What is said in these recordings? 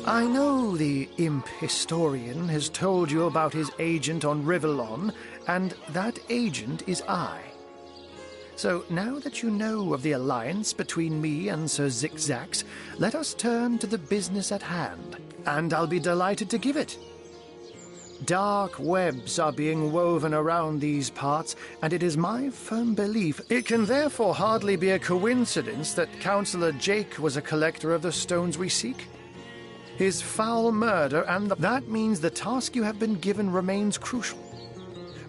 I know the imp historian has told you about his agent on Rivellon, and that agent is I. So now that you know of the alliance between me and Sir Zigzags, let us turn to the business at hand, and I'll be delighted to give it. Dark webs are being woven around these parts, and it is my firm belief it can therefore hardly be a coincidence that Councillor Jake was a collector of the stones we seek. His foul murder, and that means the task you have been given remains crucial.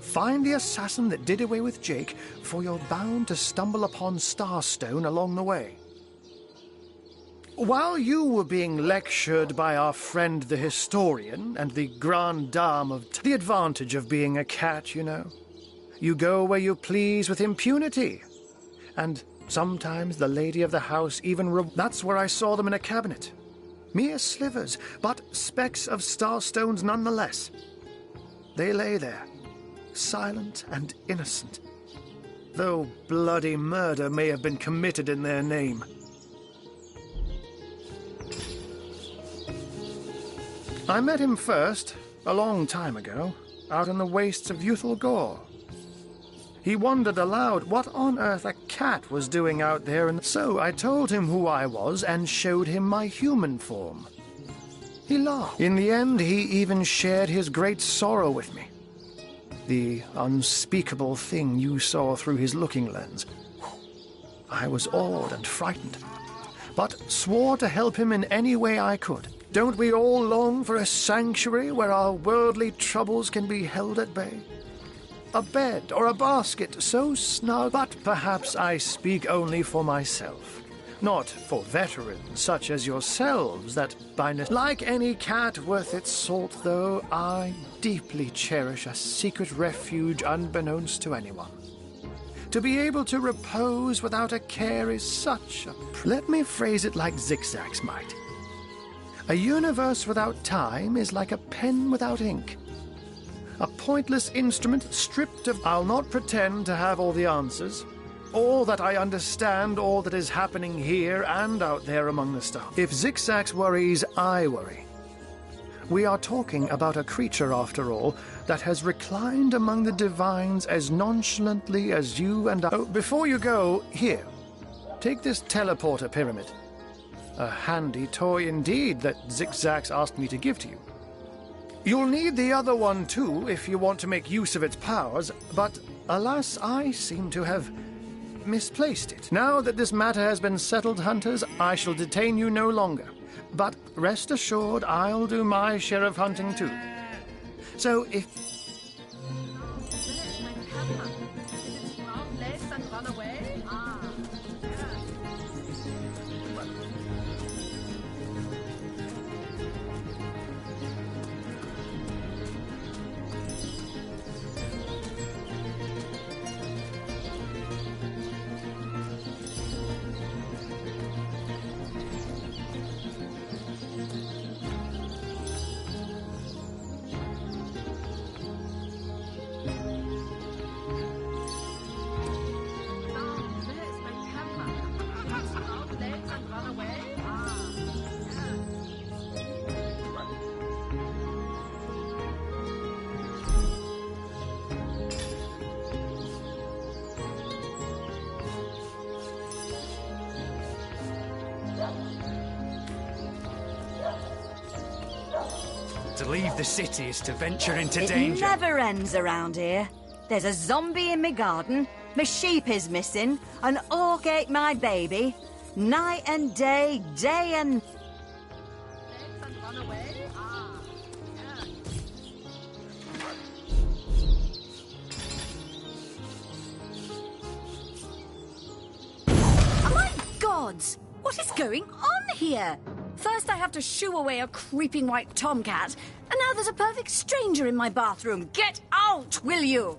Find the assassin that did away with Jake, for you're bound to stumble upon Starstone along the way. While you were being lectured by our friend the historian and the grande dame of the advantage of being a cat, you know. You go where you please with impunity. And sometimes the lady of the house even that's where I saw them in a cabinet. Mere slivers, but specks of starstones nonetheless. They lay there, silent and innocent, though bloody murder may have been committed in their name. I met him first, a long time ago, out in the wastes of Youthful Gore. He wondered aloud what on earth a cat was doing out there, and so I told him who I was and showed him my human form. He laughed. In the end, he even shared his great sorrow with me. The unspeakable thing you saw through his looking lens. I was awed and frightened, but swore to help him in any way I could. Don't we all long for a sanctuary where our worldly troubles can be held at bay? A bed or a basket so snug, but perhaps I speak only for myself. Not for veterans such as yourselves that like any cat worth its salt, though, I deeply cherish a secret refuge unbeknownst to anyone. To be able to repose without a care is such a... Let me phrase it like Zigzags might. A universe without time is like a pen without ink. A pointless instrument stripped of... I'll not pretend to have all the answers, or that I understand all that is happening here and out there among the stars. If Zigzags worries, I worry. We are talking about a creature, after all, that has reclined among the divines as nonchalantly as you and I... Oh, before you go, here, take this teleporter pyramid. A handy toy indeed that Zigzags asked me to give to you. You'll need the other one too if you want to make use of its powers, but alas, I seem to have misplaced it. Now that this matter has been settled, hunters, I shall detain you no longer. But rest assured, I'll do my share of hunting too. So if... To leave the city is to venture into danger. It never ends around here. There's a zombie in my garden, my sheep is missing, an orc ate my baby. Night and day, day and... Oh my gods! What is going on here? First I have to shoo away a creeping white tomcat, and now there's a perfect stranger in my bathroom. Get out, will you?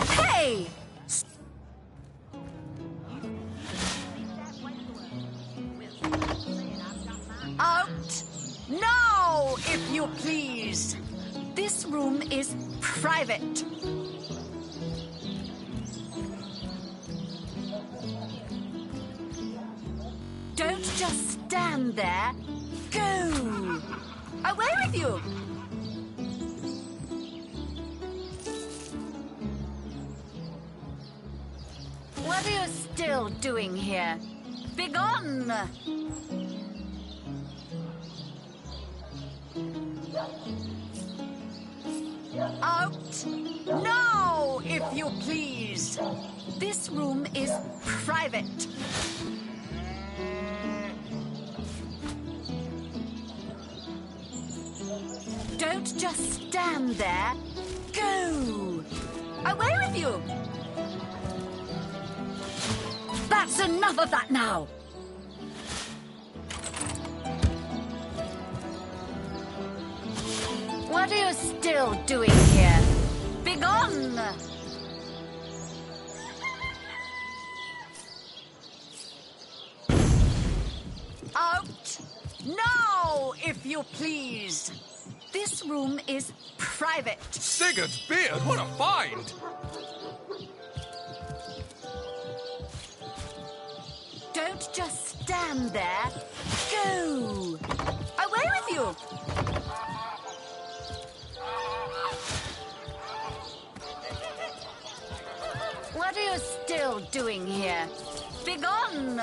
Hey! Out! No, if you please. This room is private. Don't just stand there. Go! Away with you! What are you still doing here? Begone! Out! No, if you please. This room is private. Don't just stand there. Go! Away with you! That's enough of that now! What are you still doing here? Begone! Out! No, if you please! This room is private. Sigurd's beard, what a find! Don't just stand there. Go! Away with you! What are you still doing here? Begone!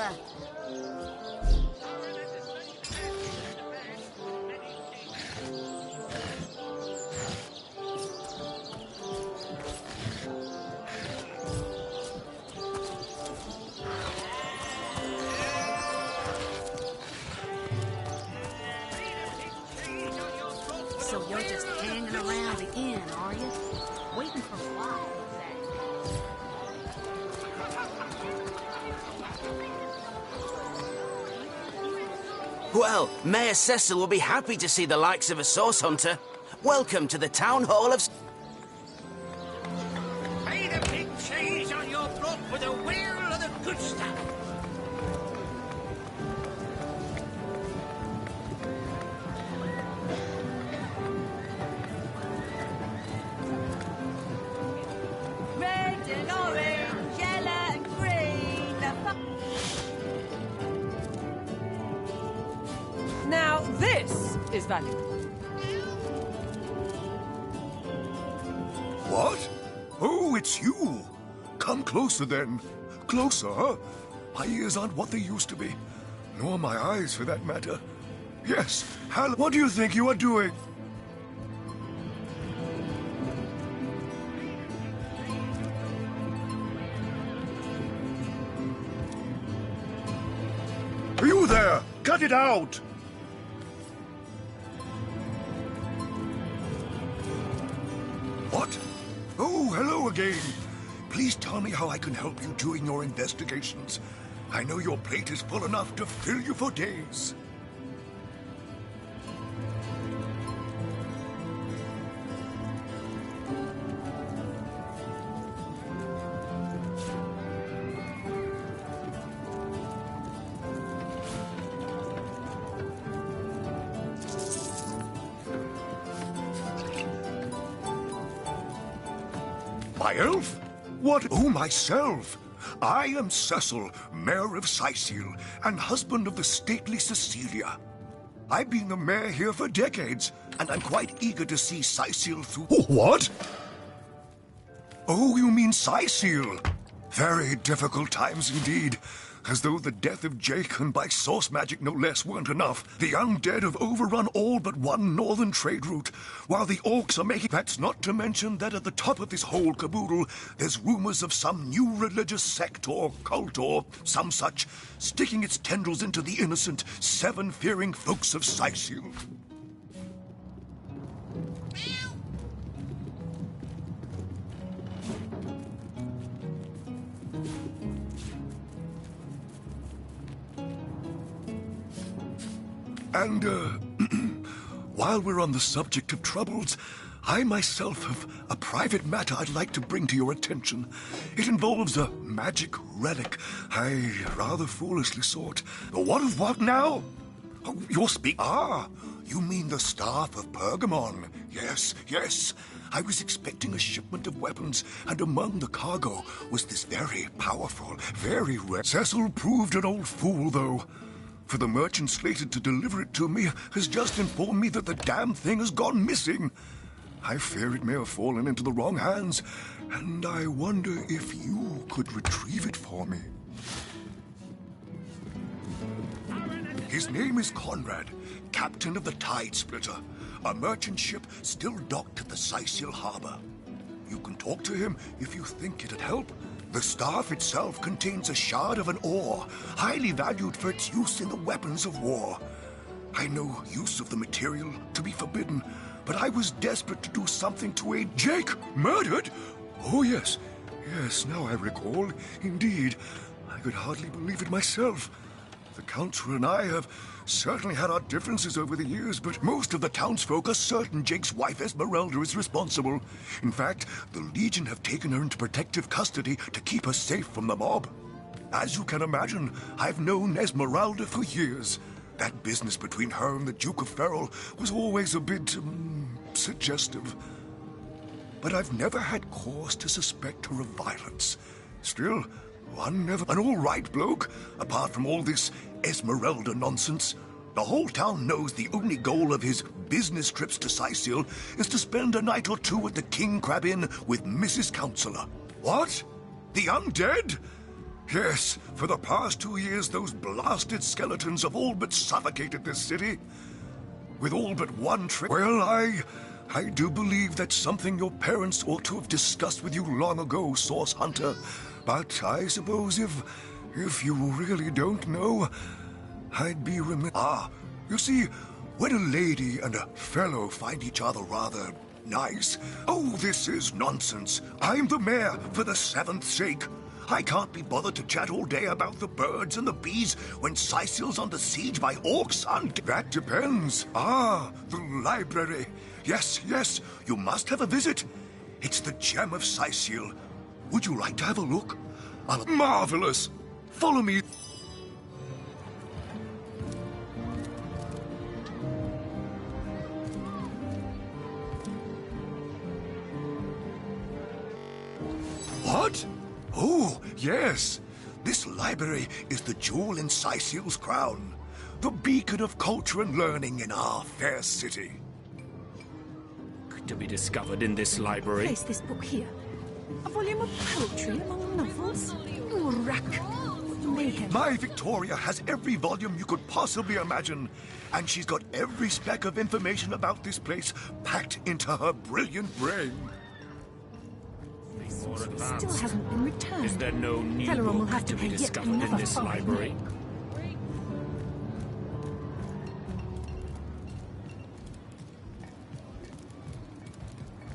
So you're just hanging around the inn, are you? Waiting for what? Well, Mayor Cecil will be happy to see the likes of a source hunter. Welcome to the Town Hall of... Pay the big cheese on your block for the wheel of the good stuff. Red and orange, yellow and green. Now, this is valuable. What? Oh, it's you. Come closer, then. Closer, huh? My ears aren't what they used to be. Nor my eyes, for that matter. Yes, Hal, what do you think you are doing? You there! Cut it out! What? Oh, hello again. Please tell me how I can help you during your investigations. I know your plate is full enough to fill you for days. My elf? What? Oh, myself. I am Cecil, Mayor of Sicil, and husband of the stately Cecilia. I've been the mayor here for decades, and I'm quite eager to see Sicil through... What? Oh, you mean Sicil? Very difficult times indeed. As though the death of Jacon by source magic no less weren't enough. The undead have overrun all but one northern trade route, while the orcs are making... That's not to mention that at the top of this whole caboodle, there's rumors of some new religious sect or cult or some such, sticking its tendrils into the innocent, seven-fearing folks of Sicil. And, while we're on the subject of troubles, I myself have a private matter I'd like to bring to your attention. It involves a magic relic I rather foolishly sought. What now? Oh, you're you mean the Staff of Pergamon. Yes, yes. I was expecting a shipment of weapons, and among the cargo was this very powerful, very rare... Cecil proved an old fool, though. For the merchant slated to deliver it to me has just informed me that the damn thing has gone missing. I fear it may have fallen into the wrong hands, and I wonder if you could retrieve it for me. His name is Conrad, captain of the Tide Splitter, a merchant ship still docked at the Sicil harbor. You can talk to him if you think it'd help. The staff itself contains a shard of an ore, highly valued for its use in the weapons of war. I know use of the material to be forbidden, but I was desperate to do something to aid Jake. Murdered? Oh, yes. Yes, now I recall. Indeed. I could hardly believe it myself. The Council and I have certainly had our differences over the years, but most of the townsfolk are certain Jake's wife Esmeralda is responsible. In fact, the Legion have taken her into protective custody to keep her safe from the mob. As you can imagine, I've known Esmeralda for years. That business between her and the Duke of Ferrol was always a bit, suggestive. But I've never had cause to suspect her of violence. Still, one never... An all-right bloke, apart from all this Esmeralda nonsense. The whole town knows the only goal of his business trips to Sicil is to spend a night or two at the King Crab Inn with Mrs. Counselor. What? The undead? Yes, for the past 2 years, those blasted skeletons have all but suffocated this city. With all but one trick... Well, I do believe that's something your parents ought to have discussed with you long ago, Source Hunter. But I suppose if you really don't know, I'd be remiss... you see, when a lady and a fellow find each other rather nice... Oh, this is nonsense. I'm the mayor for the 7th sake. I can't be bothered to chat all day about the birds and the bees when Sicil's under siege by orcs and... That depends. The library. Yes, yes, you must have a visit. It's the gem of Sicil. Would you like to have a look? Marvelous! Follow me. What? Oh, yes. This library is the jewel in Sicil's crown. The beacon of culture and learning in our fair city. To be discovered in this library. Place this book here. A volume of poetry among novels? Rack. My Victoria has every volume you could possibly imagine, and she's got every speck of information about this place packed into her brilliant brain. Still hasn't been returned. Is there no new Teleron will book have to to be pay discovered yet in this another library?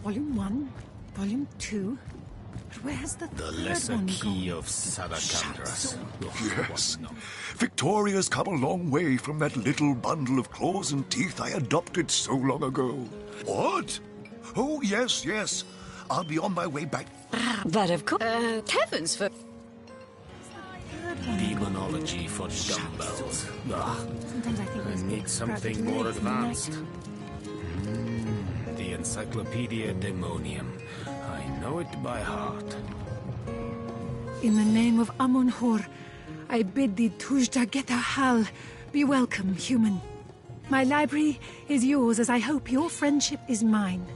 Volume 1, Volume 2. But where's the third lesser one key gone? of Saracandras. Yes. Victoria's come a long way from that little bundle of claws and teeth I adopted so long ago. What? Oh, yes, yes. I'll be on my way back. But of course... heavens for... Demonology for dumbbells. Sometimes I think I this need book's something rather more late in the advanced. night. The Encyclopedia Demonium. I know it by heart. In the name of Amun-Hor, I bid thee Tujda Geta Hal. Be welcome, human. My library is yours, as I hope your friendship is mine.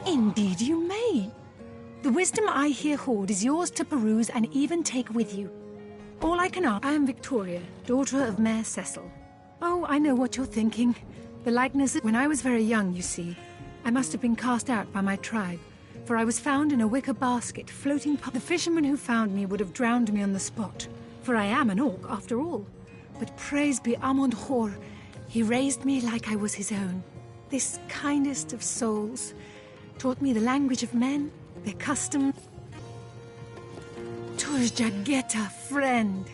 Indeed you may. The wisdom I here hoard is yours to peruse and even take with you. All I can ask... I am Victoria, daughter of Mayor Cecil. Oh, I know what you're thinking. The likeness... When I was very young, you see, I must have been cast out by my tribe, for I was found in a wicker basket floating... The fisherman who found me would have drowned me on the spot, for I am an orc, after all. But praise be Amun-Hor, he raised me like I was his own. This kindest of souls taught me the language of men, their customs. Tujda Geta, friend.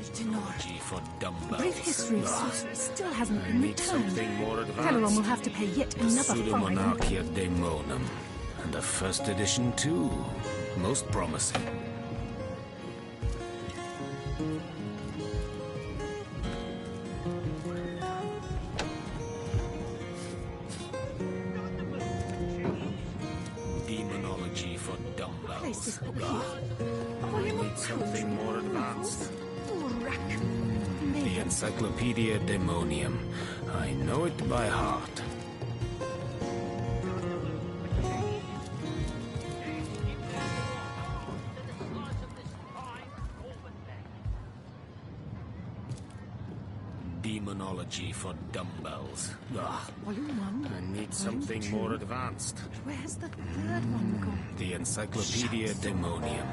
Denora. For dumbbells. Brief history of sorcery still hasn't been Need returned. something more advanced. Teleron will have to pay yet another fine. Pseudomonarchia Daemonum. And the first edition too. Most promising. Demonology for dumbbells. Place this book here. Need something more advanced. The Mayhem. Encyclopedia Daemonium. I know it by heart. Demonology for dumbbells. Volume 1. I need something two. more advanced. Where's the third one gone? The Encyclopedia Daemonium.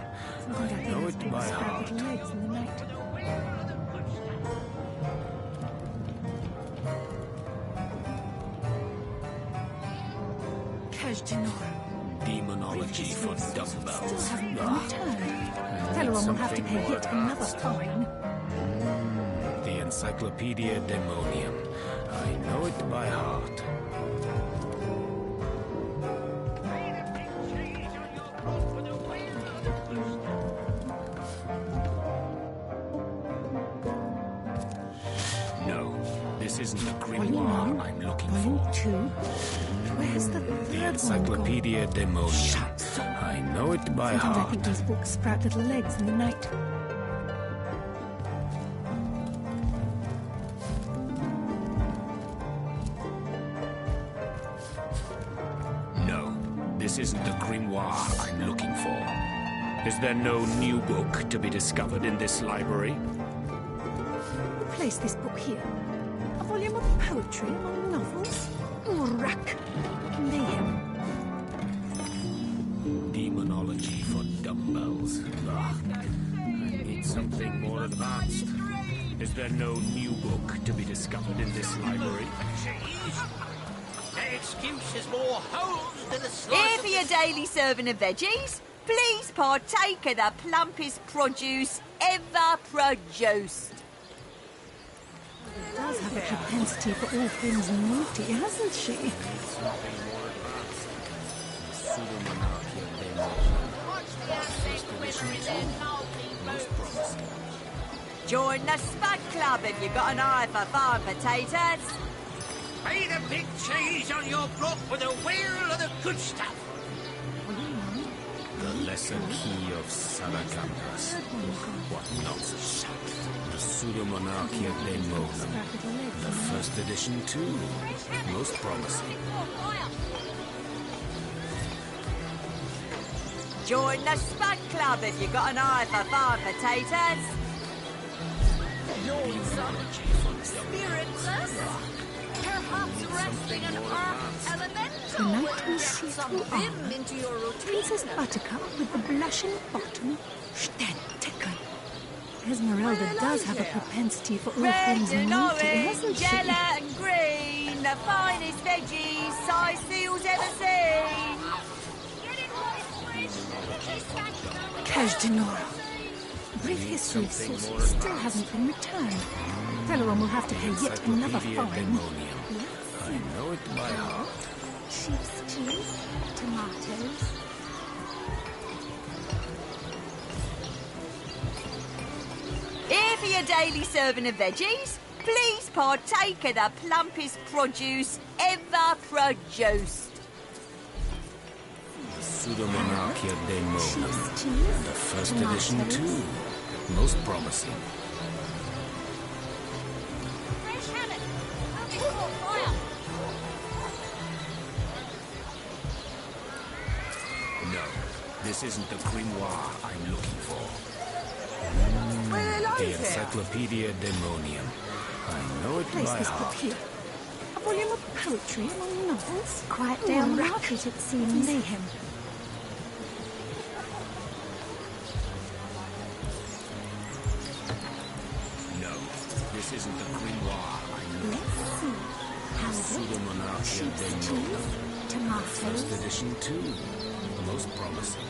Something I know it by spread heart. little legs in the night. Denora. Demonology for Still dumbbells. hasn't been returned. Teleron will have to pay yet another fine. The Encyclopedia Daemonium. I know it by heart. No, this isn't the grimoire I'm looking Volume for. 2. Where's the third The one gone? Encyclopedia Daemonium. I know it by Sometimes I heart. think these books sprout little legs in the night. No, this isn't the grimoire I'm looking for. Is there no new book to be discovered in this library? Place this book here. A volume of poetry among novels. Urak. Mayhem. Demonology for dumbbells. I need something more advanced. Is there no new book to be discovered in this library? That excuse is more holes than a Here slice for your daily serving of veggies. Please partake of the plumpest produce ever produced. She does have a propensity for all things naughty, hasn't she? Join the Spud Club if you've got an eye for farm potatoes. Pay the big cheese on your block with a wheel of the good stuff. The lesser key of Salagandas. What nonsense. The Pseudomonarchia Daemonum. The first edition too. Most promising. Join the Spud Club if you've got an eye for farm potatoes. Spiritless? Perhaps resting an earth elemental Tonight will we get see some through vim into your routine. Princess Buttercup with the blushing bottom. Stentical. Esmeralda does have a propensity for all Red things and naughty, orange, hasn't she? yellow and green, the finest veggies size seals ever seen. Cash Denora. Brief history of sorcery still hasn't been returned. Teleron will have to pay yet another Encyclopedia fine. Daemonium. I know it by heart. Sheep's cheese, tomatoes. Here for your daily serving of veggies. Please partake of the plumpest produce ever produced. Pseudomonarchia Daemonum. Cheese, The first edition too. Most promising. Fresh haddock. I'll be full fire. No, this isn't the grimoire I'm looking for. The Encyclopedia Daemonium. I know it Place by this book heart. here. A volume of poetry among novels. Quiet down market, it seems. Mayhem. No, this isn't the grimoire I'm looking Let's see. for. Pseudomonarchia Sheep's Daemonum. cheese, tomatoes. First edition too. Most promising.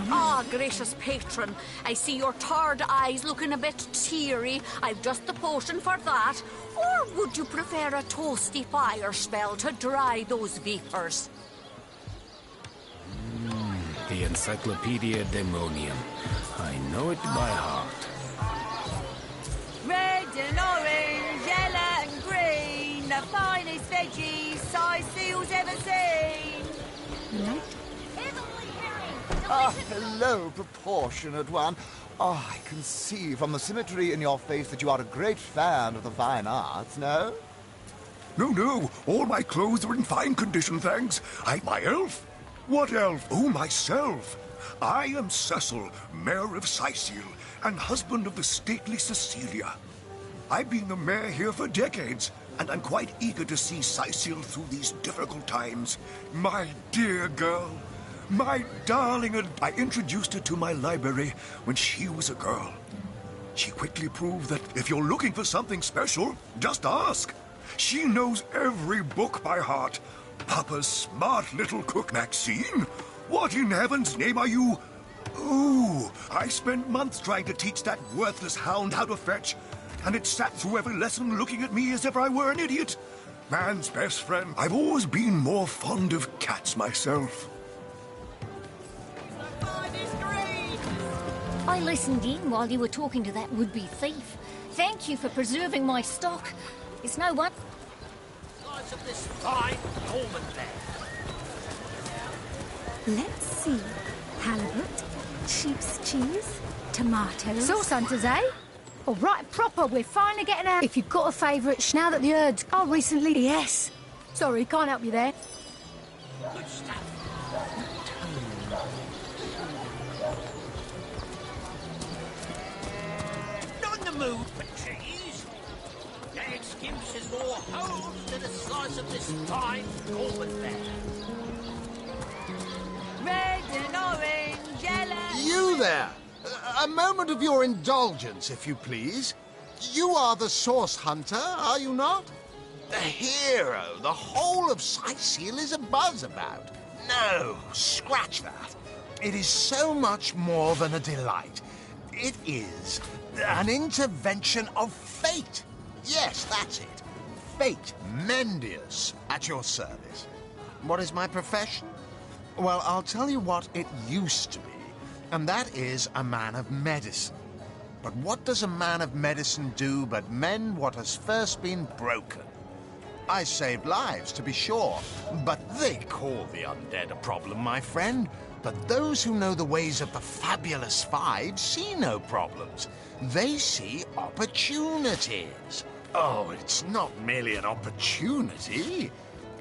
Ah, gracious patron, I see your tired eyes looking a bit teary. I've just the potion for that. Or would you prefer a toasty fire spell to dry those vapors? The Encyclopedia Daemonium. I know it by heart. Red and orange, yellow and green, the finest veggies size seals ever seen. Ah, hello, proportionate one. Oh, I can see from the symmetry in your face that you are a great fan of the fine arts, no? No, all my clothes are in fine condition, thanks. My elf? What elf? Oh, myself. I am Cecil, Mayor of Sicil, and husband of the stately Cecilia. I've been the mayor here for decades, and I'm quite eager to see Sicil through these difficult times. My dear girl, my darling, and I introduced her to my library when she was a girl. She quickly proved that if you're looking for something special, just ask. She knows every book by heart. Papa's smart little cook, Maxine. What in heaven's name are you? Ooh, I spent months trying to teach that worthless hound how to fetch, and it sat through every lesson looking at me as if I were an idiot. Man's best friend. I've always been more fond of cats myself. I listened in while you were talking to that would-be thief. Thank you for preserving my stock. It's no one... Of this fine moment there. Let's see. Halibut, sheep's cheese, tomatoes... Sauce hunters, eh? All right, proper. We're finally getting out. If you've got a favourite, now that the herd's... Oh, recently, yes. Sorry, can't help you there. Good stuff. Not in the mood for cheese. No excuses or holes to the size of this fine moment there. Red and orange, yellow... You there! A moment of your indulgence, if you please. You are the source hunter, are you not? The hero the whole of Sicil is abuzz about. No, scratch that. It is so much more than a delight. It is an intervention of fate. Yes, that's it. Fate, Mendius, at your service. What is my profession? Well, I'll tell you what it used to be, and that is a man of medicine. But what does a man of medicine do but mend what has first been broken? I saved lives, to be sure, but they call the undead a problem, my friend. But those who know the ways of the fabulous five see no problems. They see opportunities. Oh, it's not merely an opportunity.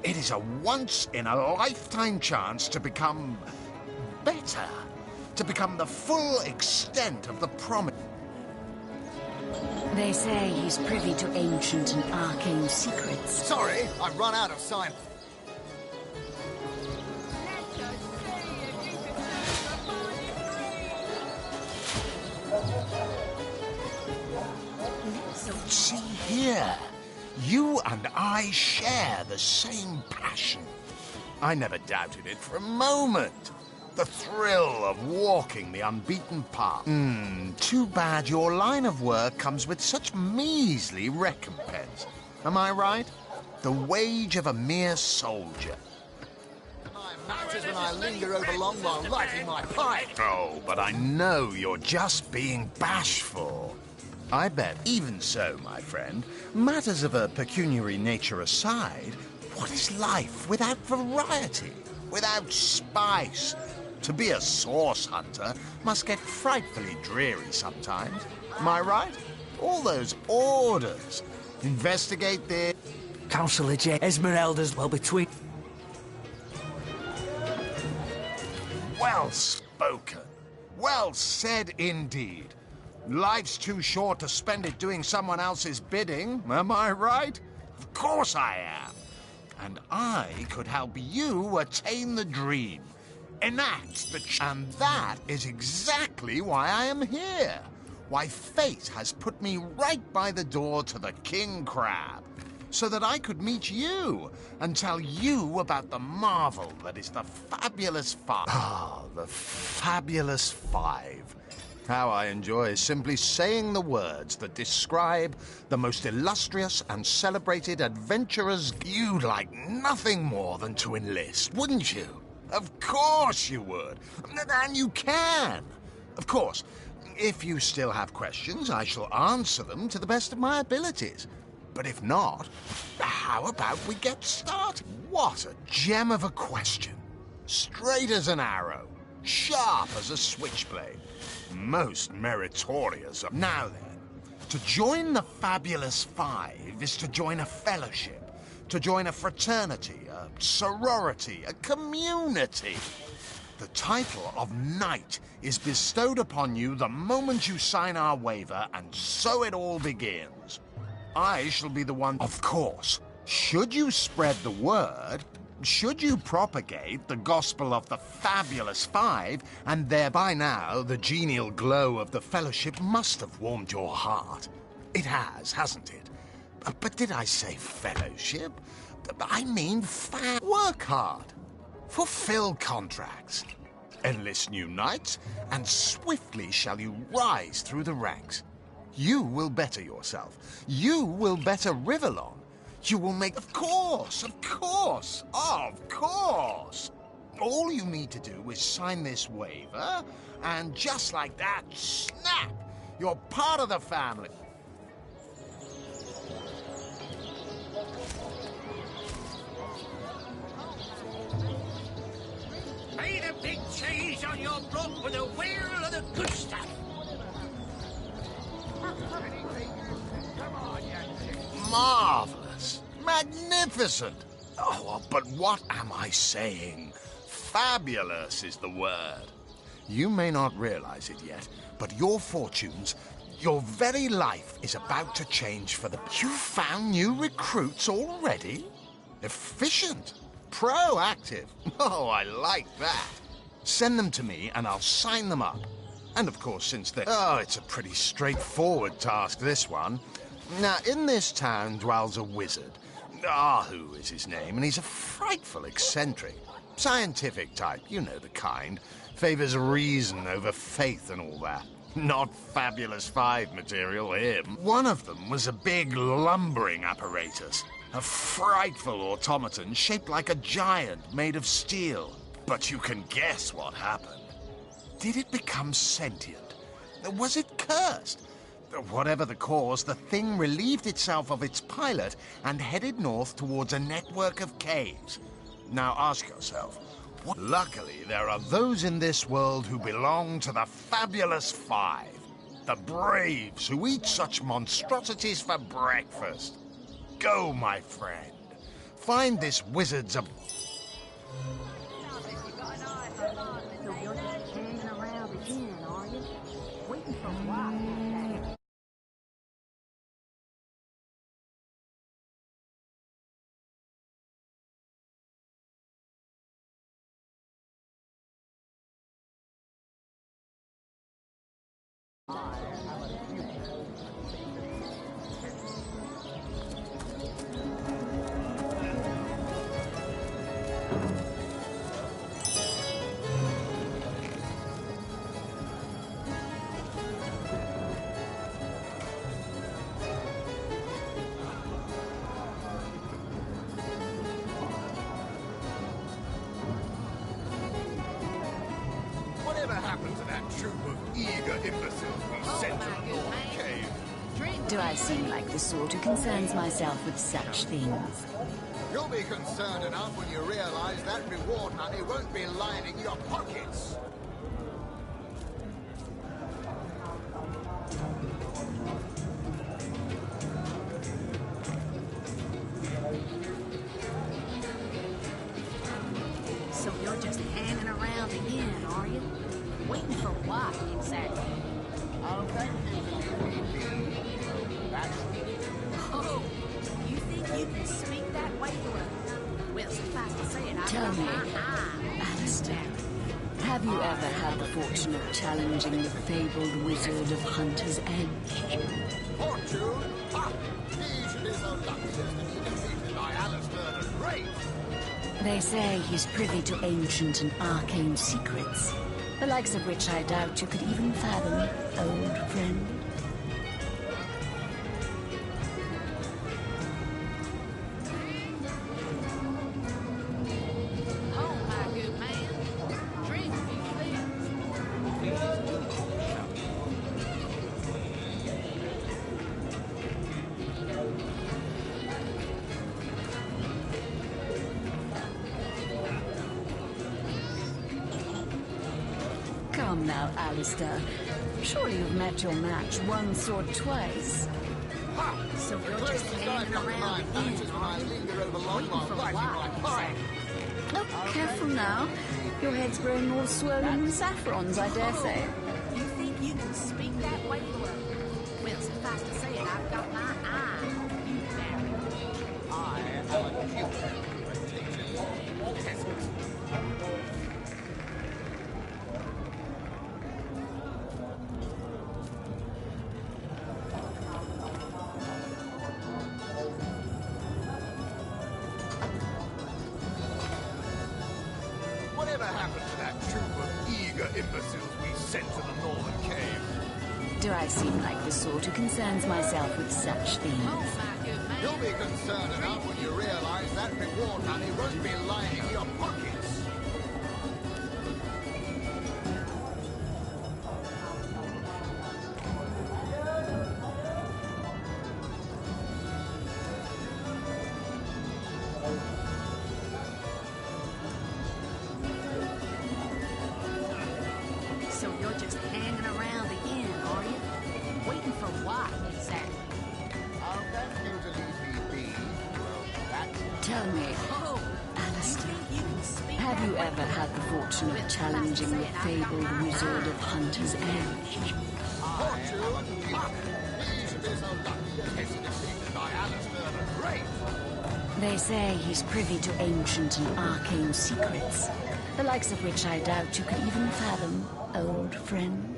It is a once-in-a-lifetime chance to become better, to become the full extent of the promise. They say he's privy to ancient and arcane secrets. Sorry, I've run out of sign. See here, you and I share the same passion. I never doubted it for a moment. The thrill of walking the unbeaten path. Too bad your line of work comes with such measly recompense. Am I right? The wage of a mere soldier. Matters when I linger over long while lighting my pipe. Oh, but I know you're just being bashful. I bet. Even so, my friend, matters of a pecuniary nature aside, what is life without variety, without spice? To be a source hunter must get frightfully dreary sometimes. Am I right? All those orders. Investigate this. Councillor J. Esmeralda's well between... Well spoken. Well said indeed. Life's too short to spend it doing someone else's bidding, am I right? Of course I am. And I could help you attain the dream. Enact the... And that is exactly why I am here. Why fate has put me right by the door to the King Crab. so that I could meet you and tell you about the marvel that is the Fabulous Five. Ah, the Fabulous Five. How I enjoy simply saying the words that describe the most illustrious and celebrated adventurers. You'd like nothing more than to enlist, wouldn't you? Of course you would. And you can. Of course, if you still have questions, I shall answer them to the best of my abilities. But if not, how about we get started? What a gem of a question. Straight as an arrow, sharp as a switchblade. Most meritorious. Now then, to join the Fabulous Five is to join a fellowship, to join a fraternity, a sorority, a community. The title of Knight is bestowed upon you the moment you sign our waiver, and so it all begins. I shall be the one, of course. Should you spread the word, should you propagate the gospel of the Fabulous Five, and thereby now the genial glow of the fellowship must have warmed your heart. It has, hasn't it? But did I say fellowship? I mean work hard. Fulfill contracts. Enlist new knights, and swiftly shall you rise through the ranks. You will better yourself. You will better Riverlon. You will make... Of course! All you need to do is sign this waiver, and just like that, snap! You're part of the family. Made a big change on your block with a wheel of the good stuff. Marvelous. Magnificent. Oh, but what am I saying? Fabulous is the word. You may not realize it yet, but your fortunes, your very life is about to change for the... You found new recruits already? Efficient. Proactive. Oh, I like that. Send them to me and I'll sign them up. And of course, since they're... Oh, it's a pretty straightforward task, this one. Now, in this town dwells a wizard. Ahu is his name, and he's a frightful eccentric. Scientific type, you know the kind. Favors reason over faith and all that. Not Fabulous Five material, him. One of them was a big lumbering apparatus. A frightful automaton shaped like a giant made of steel. But you can guess what happened. Did it become sentient? Was it cursed? Whatever the cause, the thing relieved itself of its pilot and headed north towards a network of caves. Now ask yourself, luckily there are those in this world who belong to the Fabulous Five. The braves who eat such monstrosities for breakfast. Go, my friend. Find this wizard's... Whatever happened to that troop of eager imbeciles from Central North Cave? Do I seem like the sort who concerns myself with such things? You'll be concerned enough when you realize that reward money won't be lining your pockets. So you're just hanging around again, are you? Waiting for what, exactly? Oh, you think you can speak that way to her? Well, suffice to say it, I Tell me, Alistair, have you ever had the fortune of challenging the fabled wizard of Hunter's Edge? Fortune! Ha! He should be so lucky as to be defeated by Alistair the Great! They say he's privy to ancient and arcane secrets, the likes of which I doubt you could even fathom, old friend. Oh, my good man. Drink me, please. Come now, Alistair. Surely you've met your match once or twice. Ha! So you're Close just as I've hanging got around the the matches when I linger over long while biting my pipe. Oh, careful now. Your head's growing more swollen than saffrons, I dare say. You think you can speak that way? Well, suffice to say it, I've got my eye on you, Barry. I am a duke. Peasant. Whatever happened to that troop of eager imbeciles we sent to the northern cave? Do I seem like the sort who concerns myself with such things? You'll be concerned enough when you realize that reward money won't be lining your pockets. So you're just hanging around the inn, are you? Waiting for what, exactly? I'll thank you to leave me be. Well, that's... Tell me, Oh, Alistair, you can speak have that you way? ever had the fortune of challenging the fabled wizard of Hunter's Edge? Fortune! He should be so lucky as to be defeated by Alistair the Great! They say he's privy to ancient and arcane secrets, the likes of which I doubt you could even fathom, old friend.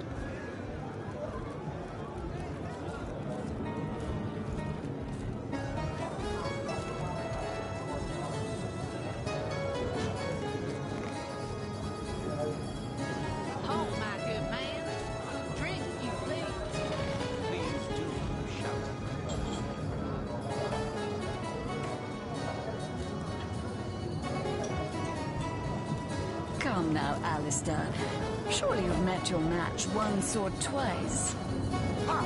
Oh, my good man. Drink, you please. Please do shout. Come now, Alistair. Surely you've met your match once or twice. Ha!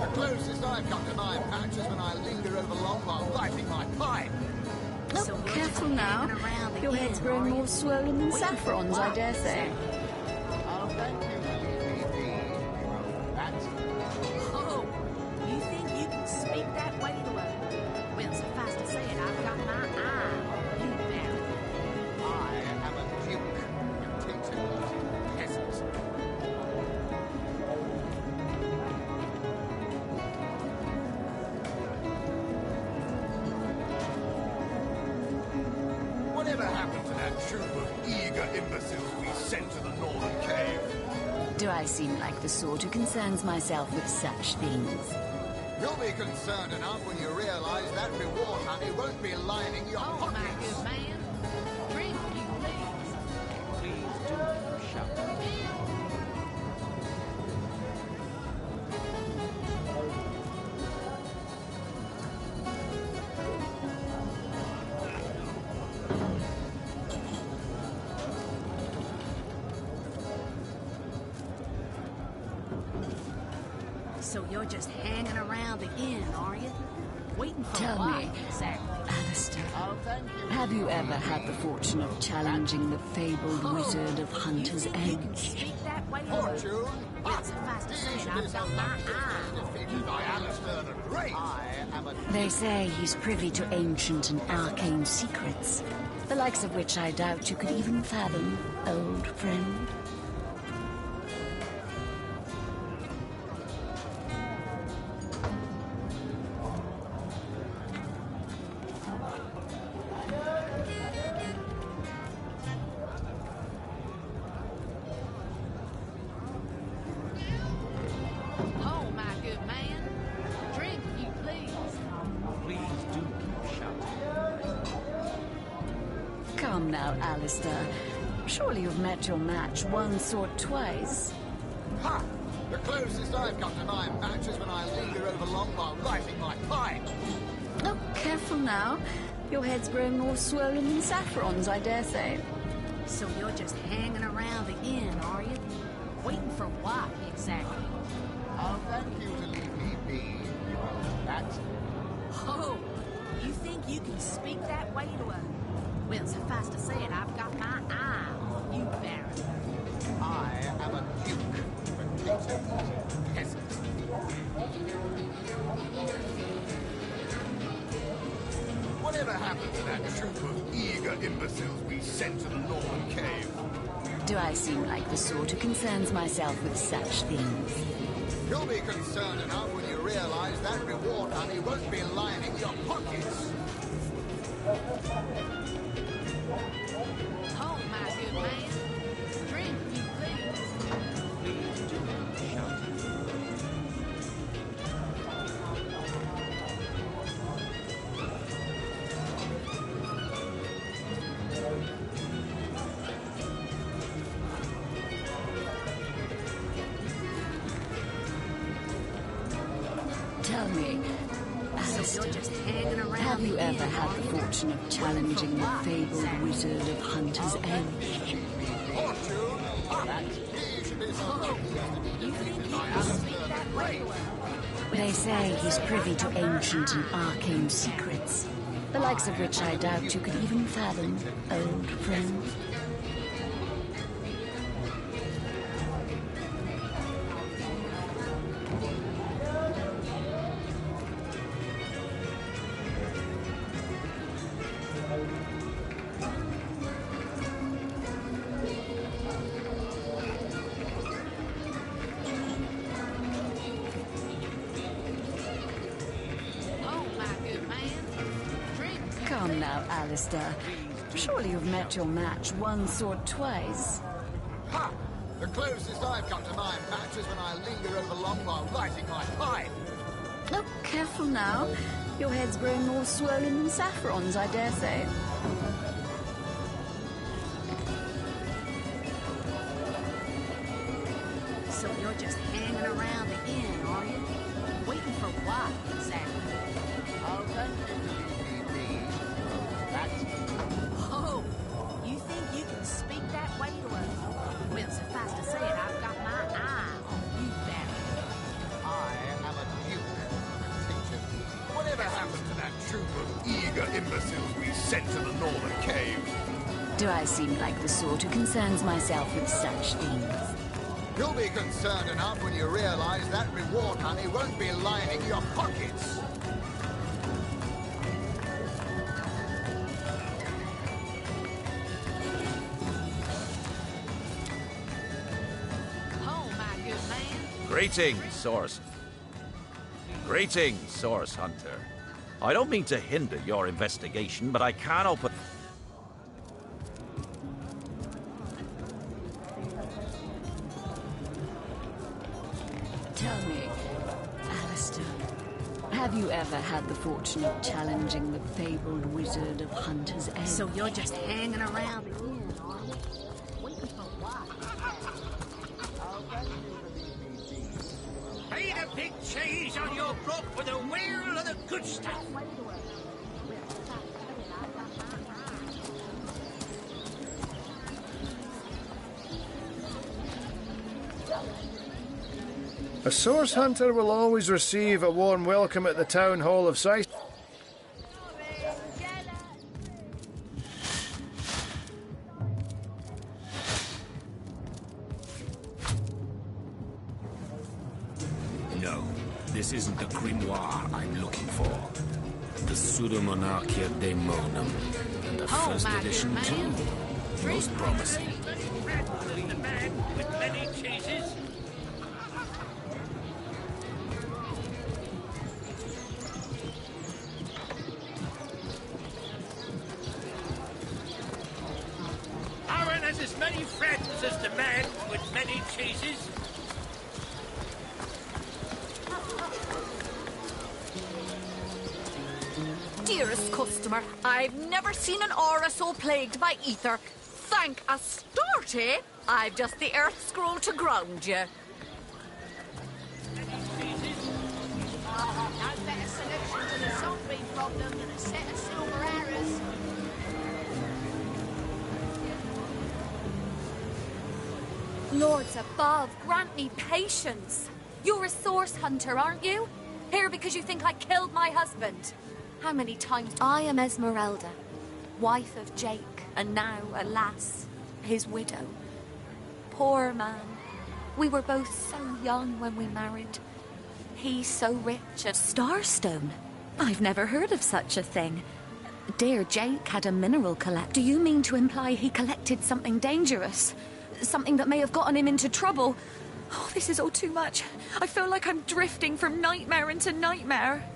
The closest I've come to my match is when I linger over long while lighting my pipe. Oh, So you're careful just now. hanging around the Your head's inn, growing are more you? swollen than Waiting for saffrons, I what, dare say. I'll thank you to leave me be. Well, that's... Oh, you think you can speak that way? Well, suffice to say it, I've got my eye on you, Barry. I am a duke. You take it, peasants. Whatever happened to that troop of eager imbeciles we sent to the northern cave? Do I seem like the sort who concerns myself with such things? You'll be concerned enough when you realize that reward money won't be lining your Oh, pockets. my good man. Drink, you please. Please do shout. So you're just hanging around the inn, are you? Waiting for Tell what, me, exactly? Alistair, I'll thank you. have you ever had the fortune of challenging the fabled wizard of Hunter's You think you can Edge? speak that way? Fortune! Well, suffice to say it, I've got my eye. Defeated by Alistair the Great! I am a... They say he's privy to ancient and arcane secrets, the likes of which I doubt you could even fathom, old friend. Oh, my good man. Drink, now, Alistair. Surely you've met your match once or twice. Ha! The closest I've come to my match is when I linger over long while lighting my pipe. Oh, careful now. Your head's growing more swollen than saffrons, I dare say. So you're just hanging around the inn, are you? Waiting for what, exactly? I'll thank you to leave me be. That's... Oh, you think you can speak that way to a... Well, suffice to say it, I've got my eye on you, Baron. I am a duke, protector, peasant. Whatever happened to that troop of eager imbeciles we sent to the northern cave? Do I seem like the sort who concerns myself with such things? You'll be concerned enough when you realize that reward money won't be lining your pockets. Oh, my good man. Drink, you please. Please do not shout. Tell me, Alistair, You're just hanging around have you the ever inn, had are the you? fortune of challenging the fabled wizard of Hunter's Edge? They say he's privy to ancient and arcane secrets, the likes of which I doubt you could even fathom, old friend. Oh, my good man. Drink. Come now, Alistair. Surely you've met your match once or twice. Ha! The closest I've come to my match is when I linger over long while lighting my pipe. Oh, careful now. Your head's growing more swollen than saffrons, I dare say. So you're just hanging around the inn, are you? Waiting for what, exactly? I'll thank you to leave me be. That's... Oh, you think you can speak that way to a... Well, suffice to say it, I've got my eye on you, Baron. I am a duke, protector. Whatever happened to that troop of eager imbeciles we sent to the northern cave? Do I seem like the sort who concerns myself with such things? You'll be concerned enough when you realize that reward money won't be lining your pockets. Oh, my good man. Greetings, Source. Greetings, Source Hunter. I don't mean to hinder your investigation, but I can't open... Tell me, Alistair, have you ever had the fortune of challenging the fabled wizard of Hunter's Edge? So you're just hanging around the inn, are you? Waiting for what? Pay the big cheese on your block with a wheel of the good stuff. A source hunter will always receive a warm welcome at the town hall of Sice. No, this isn't the grimoire I'm looking for. The Pseudomonarchia Daemonum. And the Oh, first my edition, good too. man. Most promising. The man with many cheeses. Aaron has as many friends as the man with many cheeses. Do you dearest customer. I've never seen an aura so plagued by ether. Thank Astarte, I've just the earth scroll to ground you. No better solution to the zombie problem than a set of silver arrows. Lords above, grant me patience. You're a source hunter, aren't you? Here because you think I killed my husband. How many times? I am Esmeralda, wife of Jake, and now, alas, his widow. Poor man. We were both so young when we married. He so rich. A starstone? I've never heard of such a thing. Dear Jake had a mineral collect. Do you mean to imply he collected something dangerous? Something that may have gotten him into trouble? Oh, this is all too much. I feel like I'm drifting from nightmare into nightmare.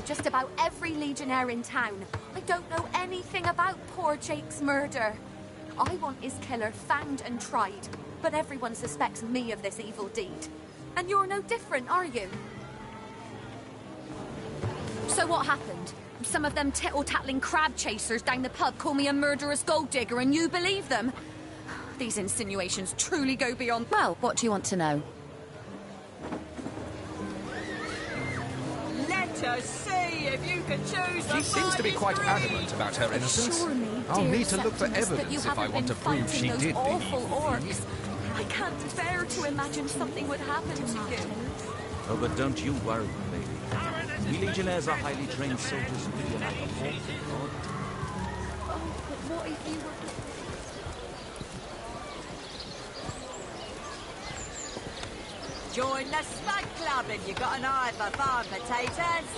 Just about every legionnaire in town. I don't know anything about poor Jake's murder. I want his killer found and tried, but everyone suspects me of this evil deed. And you're no different, are you? So what happened? Some of them tittle-tattling crab chasers down the pub call me a murderous gold digger and you believe them? These insinuations truly go beyond... Well, what do you want to know? Let us see if you can choose. She seems to be quite adamant about her innocence. I'll need to look for evidence if I want to prove she did awful orcs. I can't bear to imagine something would happen to you. Oh, but don't you worry, baby. We legionnaires are highly trained soldiers who feel like a hawk. Oh, but what if you were... Join the Spud Club if you got an eye for farm potatoes.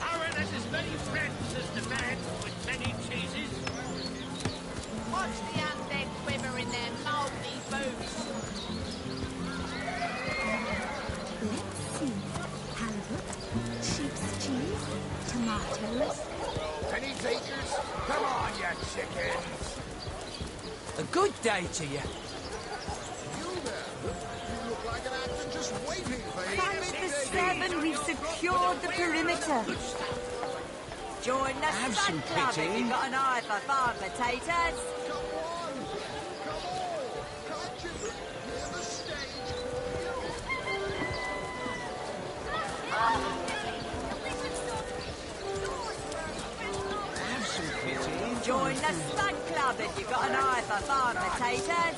Aaron has as many friends as the man with many cheeses. Watch the undead quiver in their mouldy boots. Let's see. Halibut, sheep's cheese, tomatoes. Penny takers, come on, you chickens! A good day to you. You there? You look like an actor just waiting for you. Family for 7, we've secured the perimeter. Join the Have Spud some Club pity. if you got an eye for farm potatoes. Join the Spud Club if you got an eye for farm potatoes.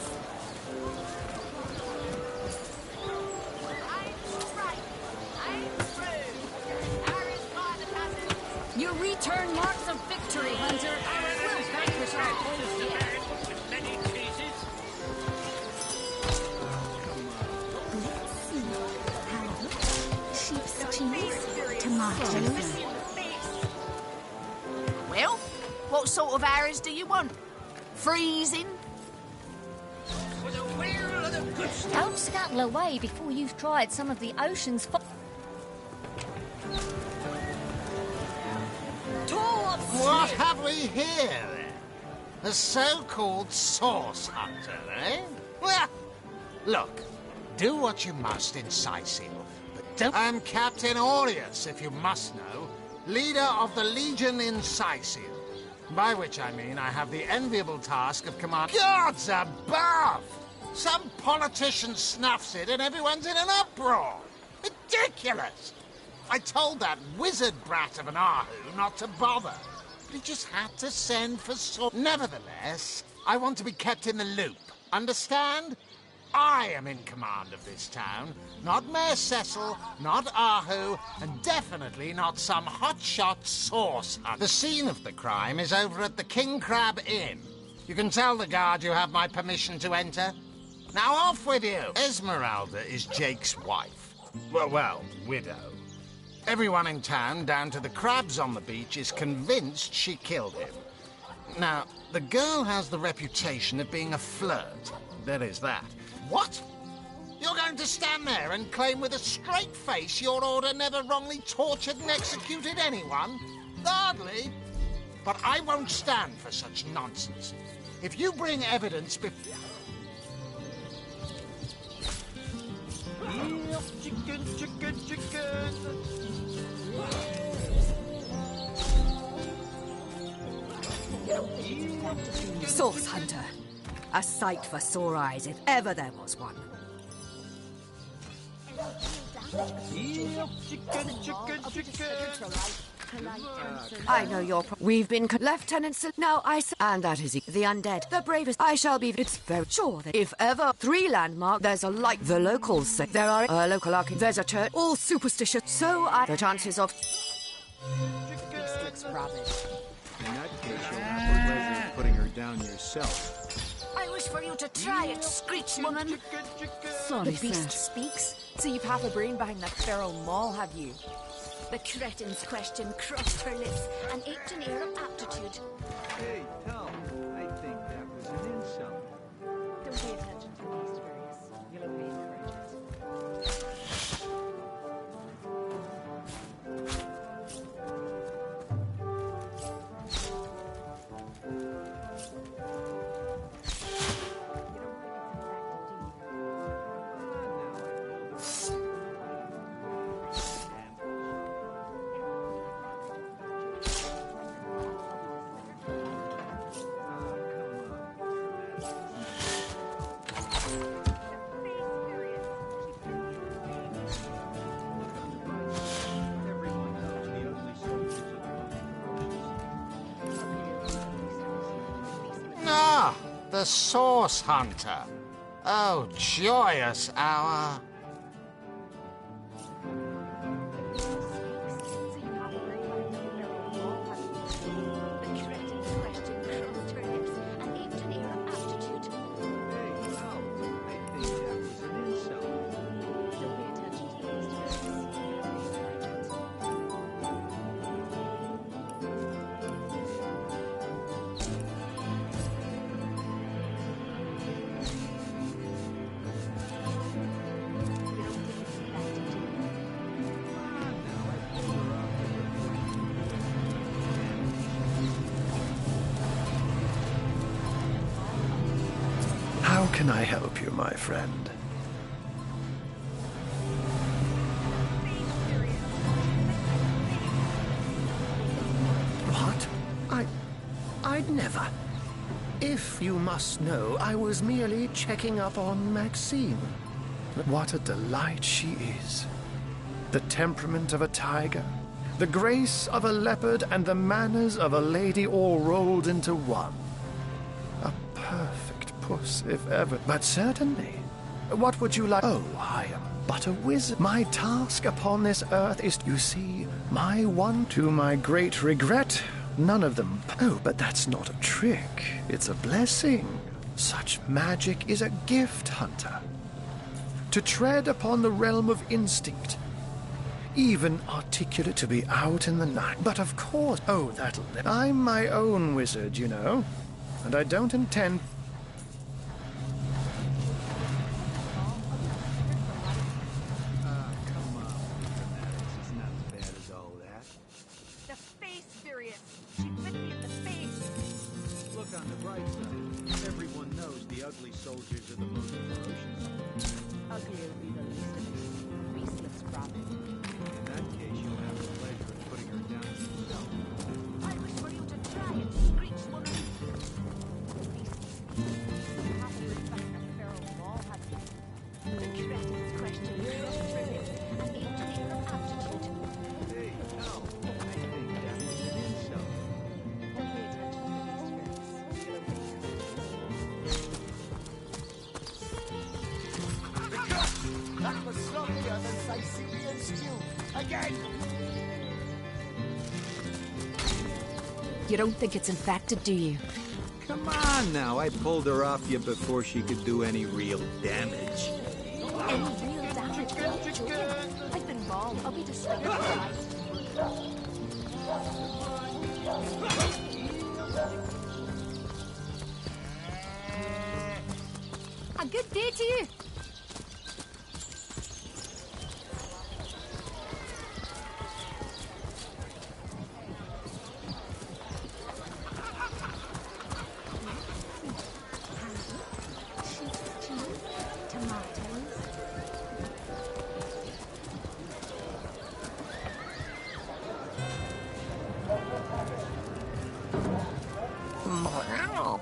You return marks of victory, Hunter. We'll vanquish our foes yet. With many cheeses. Let's see. Halibut, sheep's cheese, tomatoes. Well, what sort of arrows do you want? Freezing? For the will of the good stuff. Don't scuttle away before you've tried some of the ocean's... What have we here, then? A so-called source hunter, eh? Well, look, do what you must in Sicil, but don't... I'm Captain Aureus, if you must know, leader of the Legion in Sicil, by which I mean I have the enviable task of command... Gods above! Some politician snuffs it and everyone's in an uproar. Ridiculous! I told that wizard brat of an Ahu not to bother. But he just had to send for sort. Nevertheless, I want to be kept in the loop. Understand? I am in command of this town. Not Mayor Cecil, not Ahu, and definitely not some hotshot source hunter. The scene of the crime is over at the King Crab Inn. You can tell the guard you have my permission to enter. Now off with you! Esmeralda is Jake's wife. Well, widow. Everyone in town, down to the crabs on the beach, is convinced she killed him. Now, the girl has the reputation of being a flirt. There is that. What? You're going to stand there and claim with a straight face your order never wrongly tortured and executed anyone? Hardly. But I won't stand for such nonsense. If you bring evidence before... Chicken, chicken, chicken! Source Hunter. A sight for sore eyes if ever there was one. I know your We've been Lieutenant now and that is the undead, the bravest. I shall be. It's very sure that if ever 3 landmark, there's a light. The locals say there are a local arcade. There's a church. All superstitious. So the chances of rubbish. In that case, you'll have the pleasure of putting her down yourself. I wish for you to try it, Screech woman. Sorry, the beast speaks. So you've half a brain behind that feral maul, have you? The cretin's question crossed her lips and aped an air of aptitude. Hey, Tom, I think that was an insult. Don't pay attention to these fairies. You'll obey encouragements. The Source Hunter. Oh, joyous hour. How can I help you, my friend? What? I'd never. If you must know, I was merely checking up on Maxine. What a delight she is. The temperament of a tiger, the grace of a leopard, and the manners of a lady all rolled into one. A perfect puss, if ever. But certainly. What would you like? Oh, I am but a wizard. My task upon this earth is, you see, my one, to my great regret, none of them. Oh, but that's not a trick. It's a blessing. Such magic is a gift, Hunter. To tread upon the realm of instinct. Even articulate, to be out in the night. But of course, oh, that'll never. I'm my own wizard, you know. And I don't intend... Come on, this is not as bad as all that. The face furious. She bit me in the face. Look on the bright side. Everyone knows the ugly soldiers are the most ferocious. Ugly will be the least of it. Beastless rabbit. In that case, you'll have the pleasure of putting her down yourself. I wish for you to try it, Screech woman. The cretin's question crossed her lips and aped an air of aptitude. Hey, no, I think that was an insult. Don't pay attention to these fairies. That was sloppier than Sicilian stew. Again! You don't think it's infected, do you? Come on now, I pulled her off you before she could do any real damage. Any real damage? I'll be distracted. A good day to you.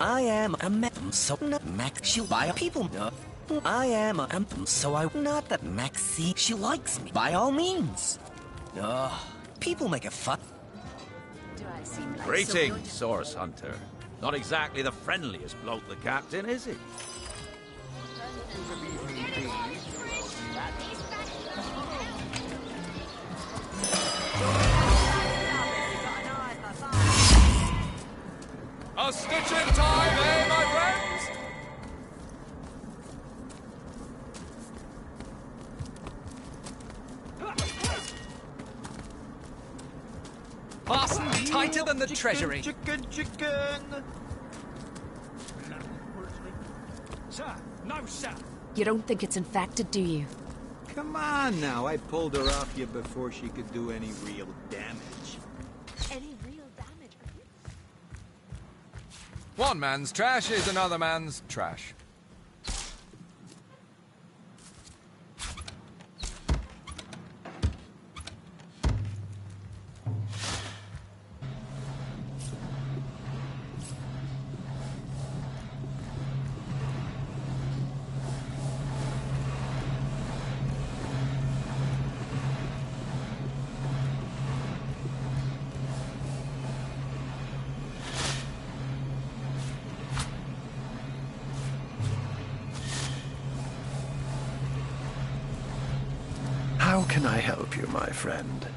I am a man, so not Max. She by people. I am a so I not that Maxie. She likes me by all means. People make a fun. Do I seem like Greetings, Source Hunter. Not exactly the friendliest bloke, the captain, is he? A stitch in time, eh, my friends? Parson, tighter than the treasury. Chicken. Sir, no, sir. You don't think it's infected, do you? Come on now, I pulled her off you before she could do any real damage. Any real damage? One man's trash is another man's trash. How can I help you, my friend?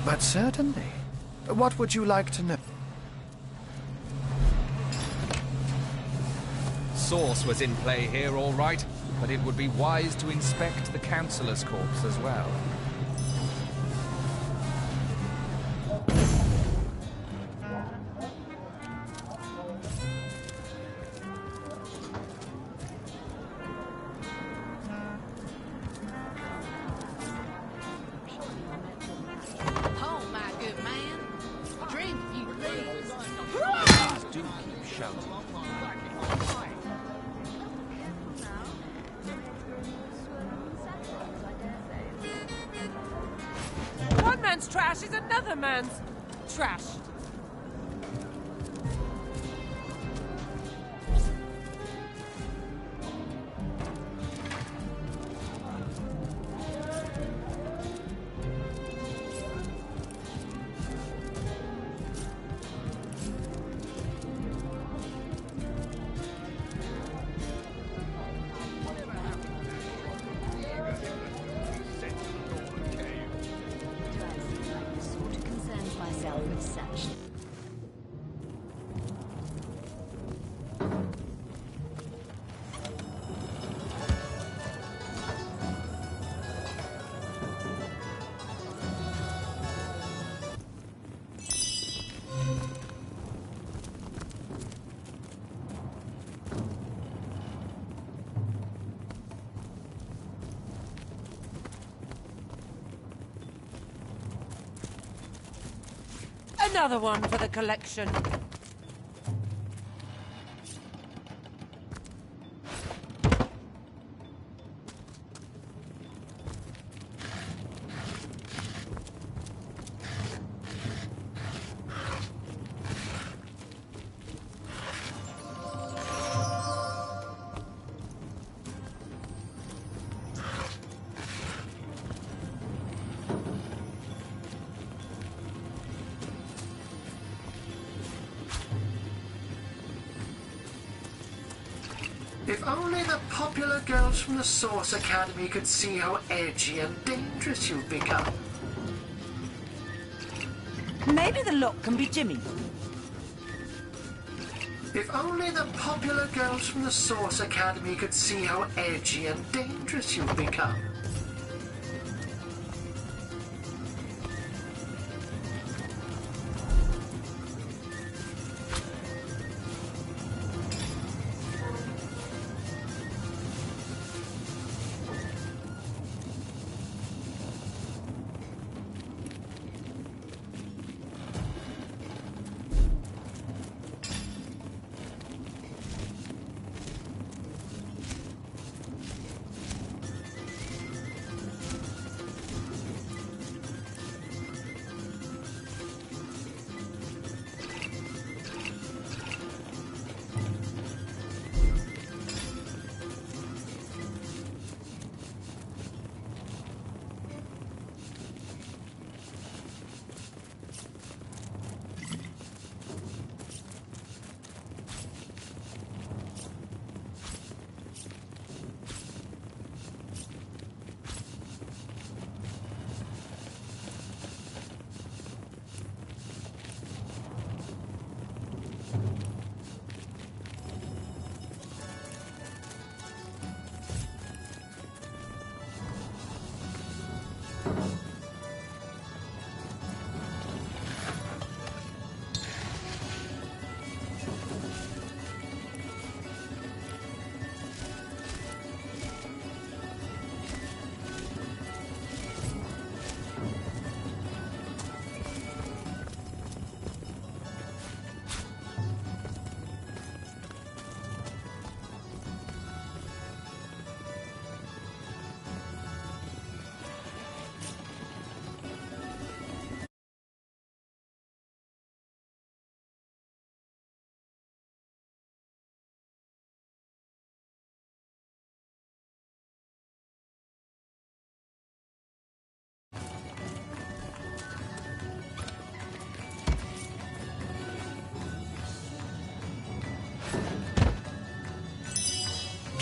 But certainly. What would you like to know? Source was in play here, all right, but it would be wise to inspect the Councillor's corpse as well. Oh, my good man. Drink, you please. Do keep shouting. One man's trash is another man's trash. Another one for the collection. If only the popular girls from the Source Academy could see how edgy and dangerous you've become. Maybe the look can be Jimmy. If only the popular girls from the Source Academy could see how edgy and dangerous you've become.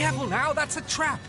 Careful now, that's a trap!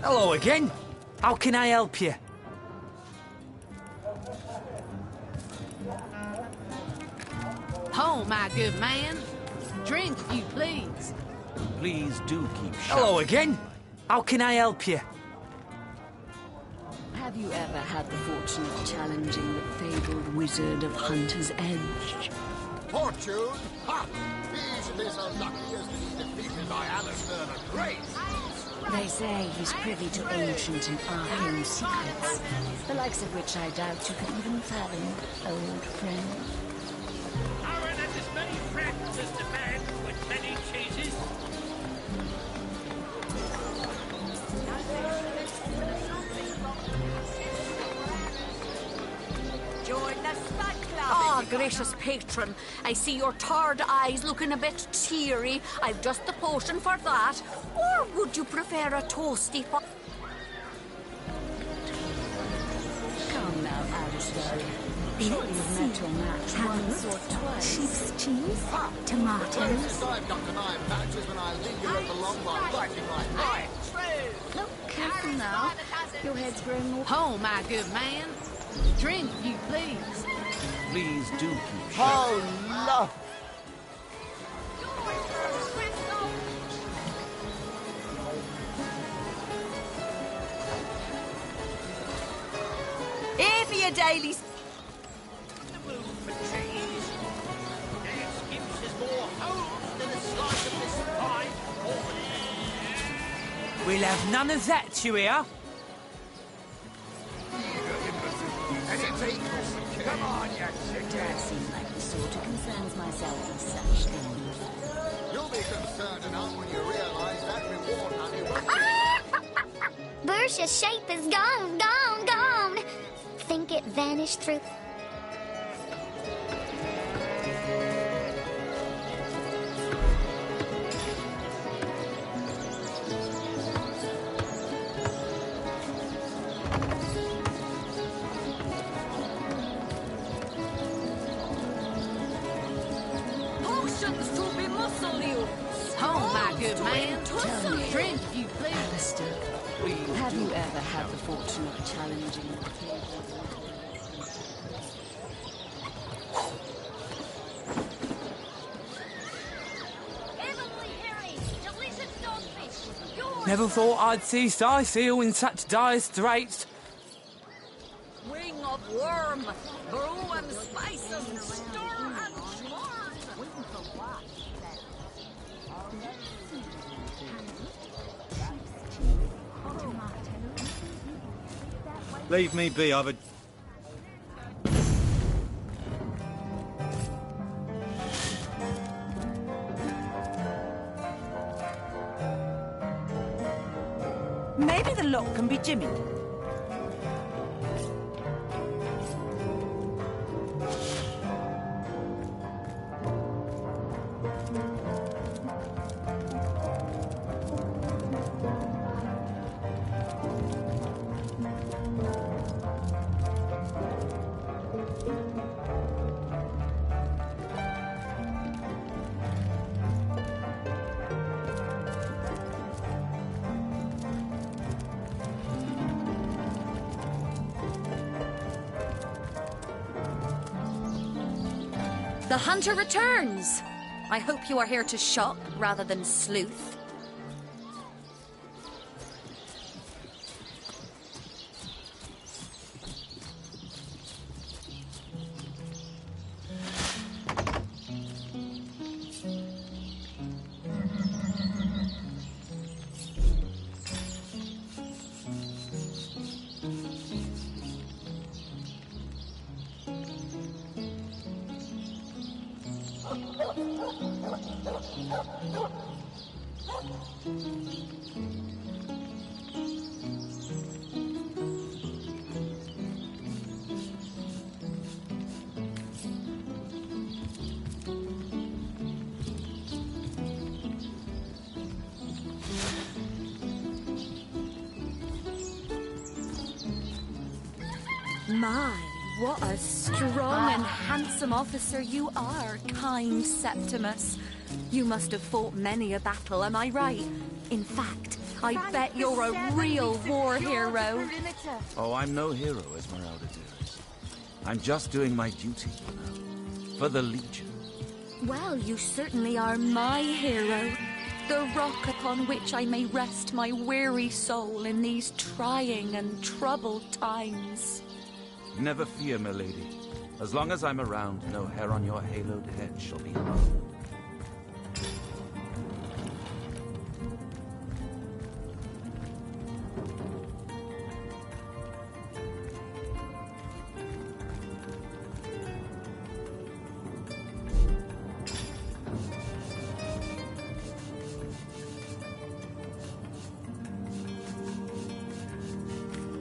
Hello again. How can I help you? my good man. Drink, if you please. Please do keep shut. Hello again. How can I help you? Have you ever had the fortune of challenging the fabled wizard of Hunter's Edge? Fortune? Ha! Easily so lucky as to be defeated by Alistair the Great. They say he's privy to ancient and arcane secrets, the likes of which I doubt you could even fathom, old friend. Aaron has as many friends as the man with many cheeses. Join the Spud Club. Ah, gracious patron, I see your tarred eyes looking a bit teary. I've just the potion for that. Or would you prefer a toasty fire? Come now, Alistair. Surely you've met your match once or twice. Sheep's cheese, tomatoes. Closest I've got to my match is when I linger over long while writing my line. Look, careful now. Your head's grown more... Oh, my good man. Drink, if you please. Please do keep shut. Oh, love! Here for your daily... The mood for cheese. This gives us more hope than a slice of this pie. We'll have none of that, you hear? Come on, you chicken. Don't seem like the sort who concerns myself with such things. You'll be concerned enough when you realise that reward money won't be... Bercia's shape is gone, gone, gone. Think it vanished through... Potions to be muscle you. Oh, my good man. Tell me, Drink, if you please. Alistair, have you ever had the fortune of challenging the fabled... Never thought I'd see Cyseal in such dire straits. Wing of worm, brew and spice and stir and churn. Leave me be, I've a... Maybe the lock can be jimmied. The hunter returns. I hope you are here to shop rather than sleuth. My, what a strong and handsome officer you are, kind Septimus. You must have fought many a battle, am I right? In fact, I bet you're a real war hero. Oh, I'm no hero, Esmeralda dearest. I'm just doing my duty, you know, for the Legion. Well, you certainly are my hero. The rock upon which I may rest my weary soul in these trying and troubled times. Never fear, milady. As long as I'm around, no hair on your haloed head shall be harmed.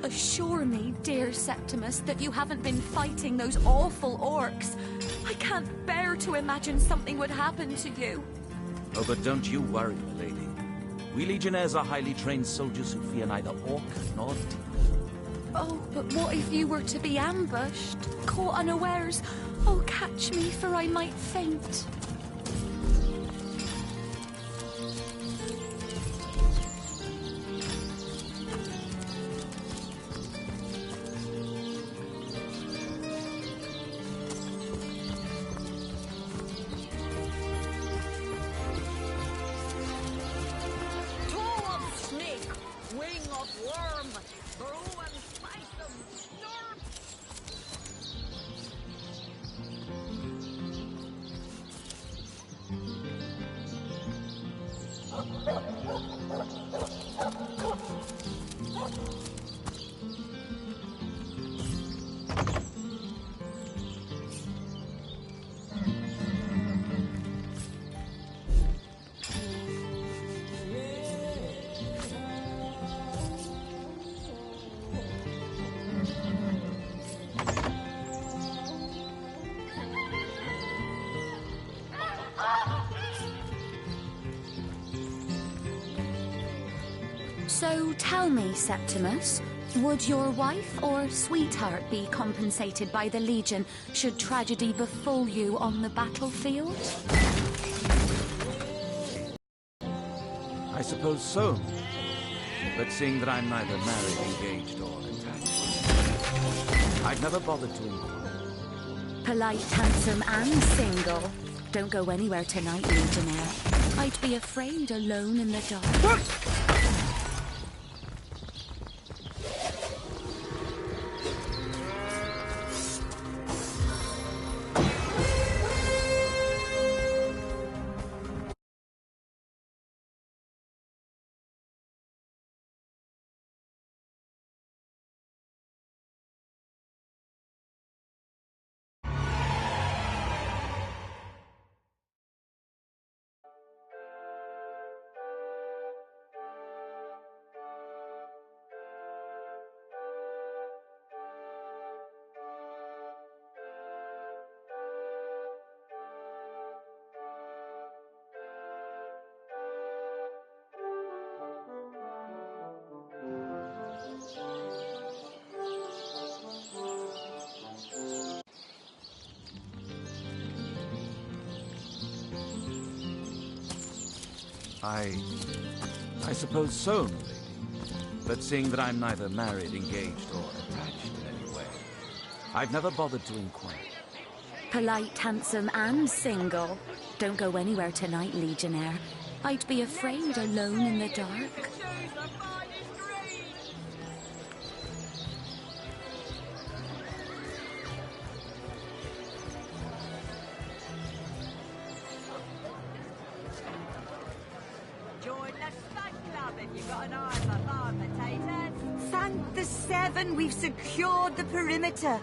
Assure me, dear Septimus, that you haven't been fighting those awful orcs. I can't bear to imagine something would happen to you. Oh, but don't you worry, milady. We Legionnaires are highly trained soldiers who fear neither orc nor demon. Oh, but what if you were to be ambushed, caught unawares? Oh, catch me, for I might faint. So tell me, Septimus, would your wife or sweetheart be compensated by the Legion should tragedy befall you on the battlefield? I suppose so. But seeing that I'm neither married, engaged, or attached, I've never bothered to inquire. Polite, handsome, and single. Don't go anywhere tonight, Legionnaire. I'd be afraid alone in the dark. What? I suppose so, milady. But seeing that I'm neither married, engaged, or attached in any way, I've never bothered to inquire. Polite, handsome, and single. Don't go anywhere tonight, Legionnaire. I'd be afraid alone in the dark. Thank the Seven, we've secured the perimeter.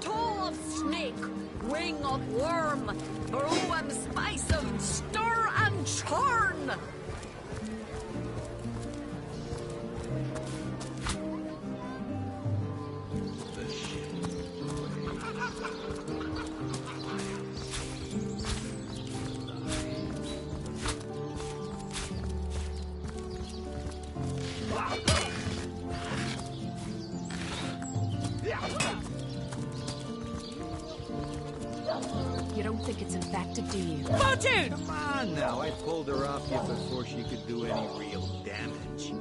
Toe of snake, wing of worm, brew and spice 'em, stir and churn. You don't think it's infected, do you? Fortune! Come on now, I pulled her off you before she could do any real damage.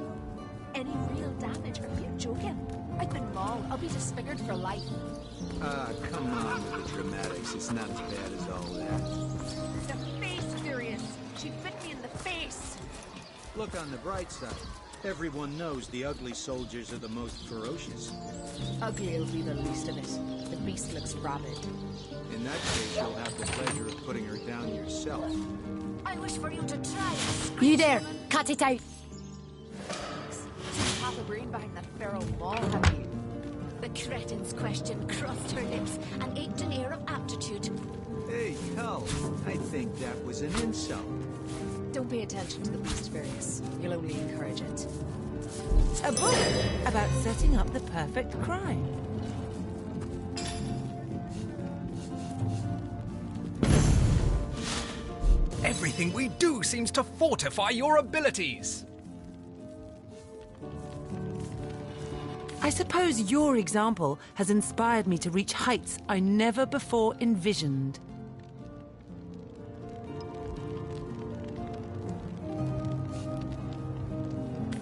any real damage. Are you joking? I've been mauled. I'll be disfigured for life. Ah, come on with the dramatics. It's not as bad as all that. The face furious. She bit me in the face. Look on the bright side. Everyone knows the ugly soldiers are the most ferocious. Ugly'll be the least of it. The beast looks rabid. In that case, you'll have the pleasure of putting her down yourself. I wish for you to try it. You there! Cut it out! Half a brain behind that feral maul, have you? The cretin's question crossed her lips and aped an air of aptitude. Hey, Cull, I think that was an insult. Don't pay attention to the beast, Various. You'll only encourage it. A book about setting up the perfect crime. Everything we do seems to fortify your abilities. I suppose your example has inspired me to reach heights I never before envisioned.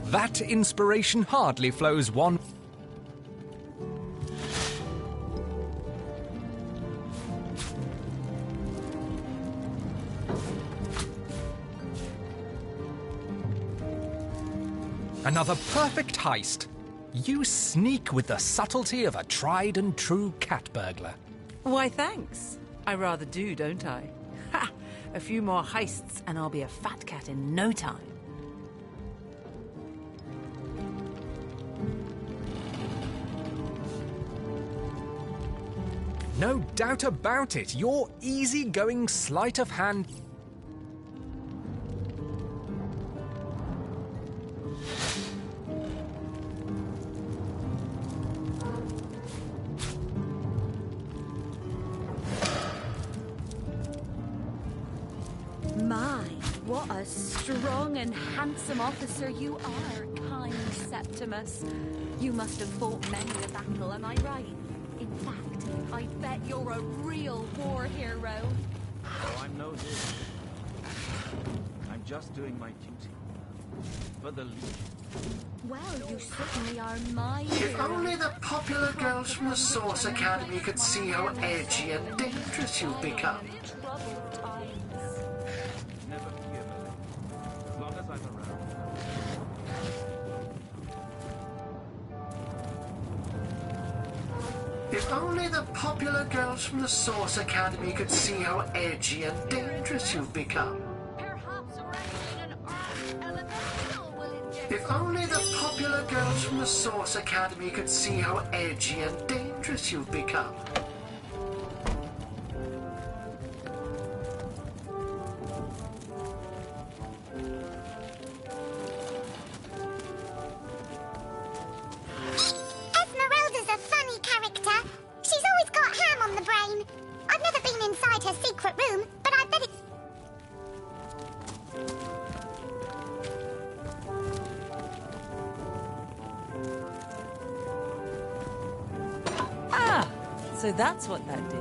That inspiration hardly flows one. Another perfect heist. You sneak with the subtlety of a tried and true cat burglar. Why, thanks. I rather do, don't I? Ha! A few more heists and I'll be a fat cat in no time. No doubt about it, your easygoing sleight of hand. My, what a strong and handsome officer you are, kind Septimus. You must have fought many a battle, am I right? In fact, I bet you're a real war hero. Oh, I'm no hero. I'm just doing my duty. For the Legion. Well, you certainly are my If hero. only the popular girls from the Source Academy could see how edgy and dangerous you've become. Troubled times. Never fear, Millie. As long as I'm around. If only the popular girls from the Source Academy could see how edgy and dangerous you've become. Perhaps wrangling an armed elemental will inject. If only the popular girls from the Source Academy could see how edgy and dangerous you've become. Esmeralda's a funny character. She's always got ham on the brain. I've never been inside her secret room, but I bet it... Ah! So that's what that did.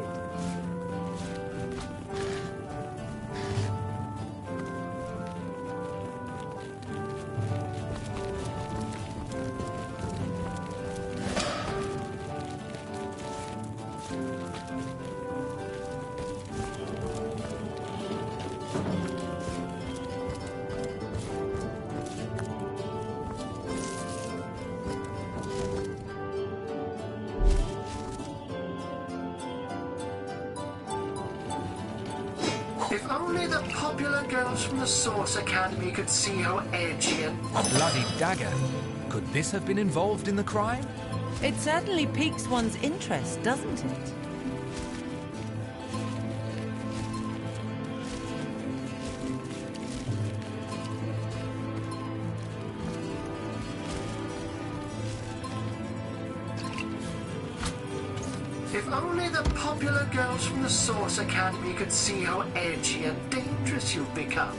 If only the popular girls from the Source Academy could see how edgy and... Bloody dagger. Could this have been involved in the crime? It certainly piques one's interest, doesn't it? If only the popular girls from the Source Academy could see how edgy and dangerous you've become.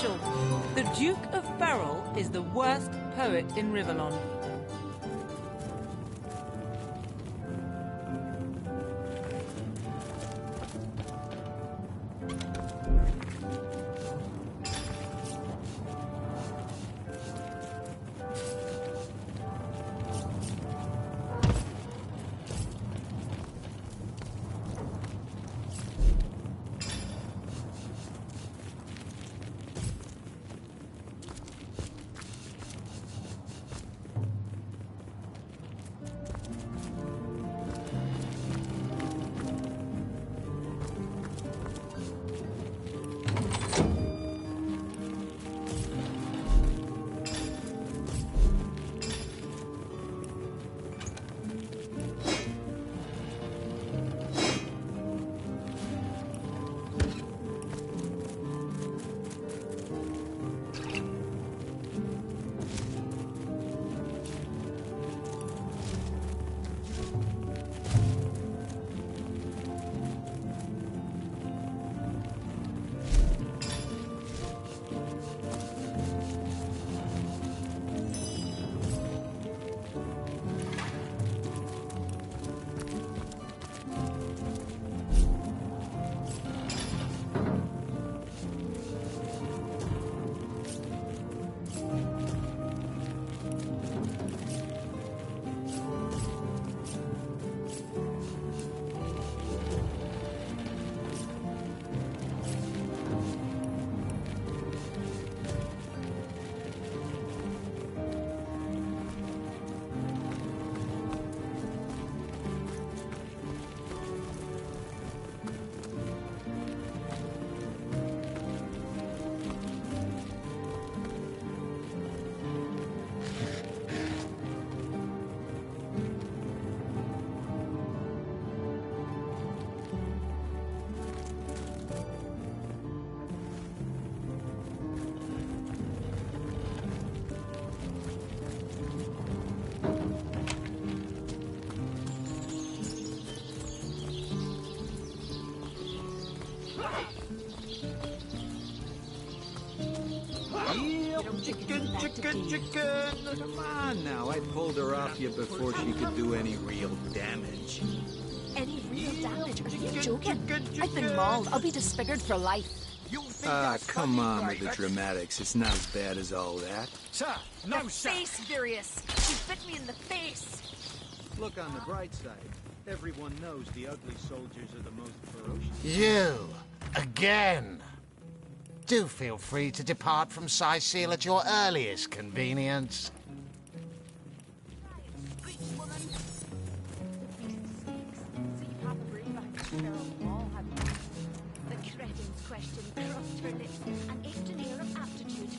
official. The Duke of Beryl is the worst poet in Rivellon. Chicken! Come on now, I pulled her off you before she could do any real damage. Any real damage? Are you joking? I've been mauled. I'll be disfigured for life. Come on with the dramatics. It's not as bad as all that. Sir! No, the sir! Face, Furious! She bit me in the face! Look on the bright side. Everyone knows the ugly soldiers are the most ferocious. You! Again! Do feel free to depart from Sicile at your earliest convenience. The cretin's question crossed her lips and ached an air of aptitude.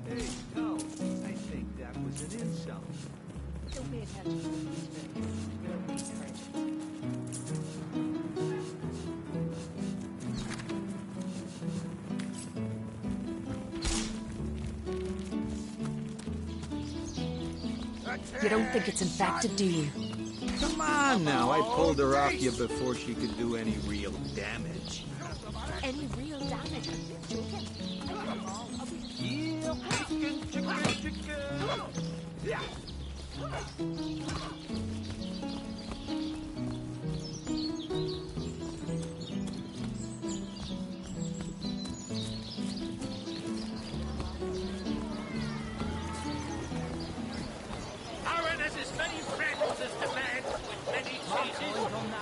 Hey, no, I think that was an insult. Don't pay attention to the beast. You're only encouraging. You don't think it's infected, do you? Come on now, I pulled her off you before she could do any real damage. Any real damage? Are you joking? Yeah.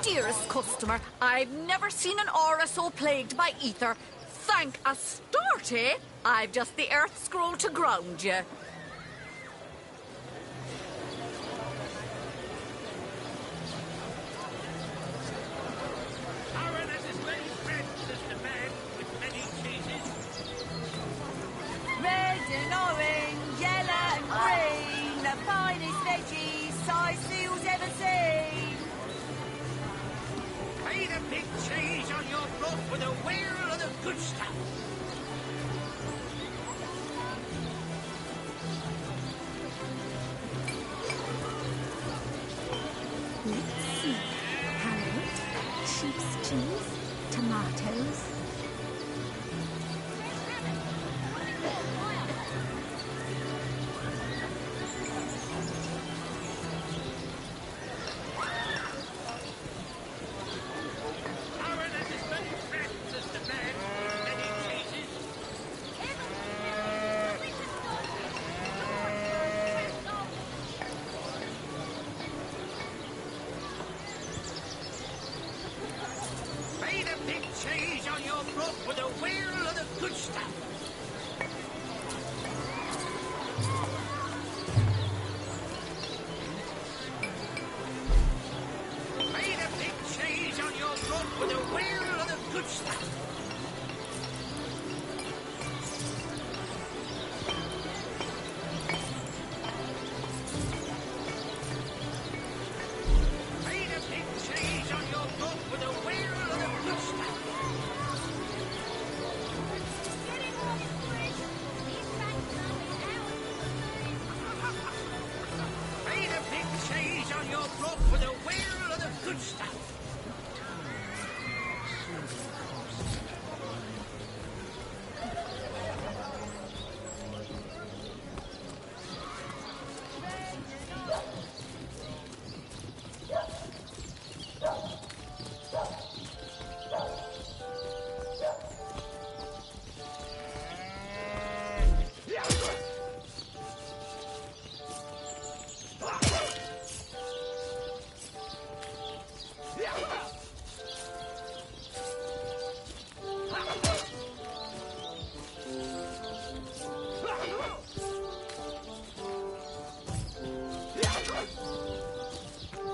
Dearest customer, I've never seen an aura so plagued by ether. Thank Astarte, I've just the earth scroll to ground you. Red and orange, yellow and green, the finest veggies Sicile's ever seen. Pay the big cheese on your broth with a wheel of the good stuff. Let's see. Carrot, sheep's cheese, tomatoes. cheese on your block with a wheel of the good stuff. Made a big cheese on your block with a wheel of the good stuff. Made a big cheese on your block with a wheel of the good stuff. Made a big cheese on your block with a wheel of the good stuff.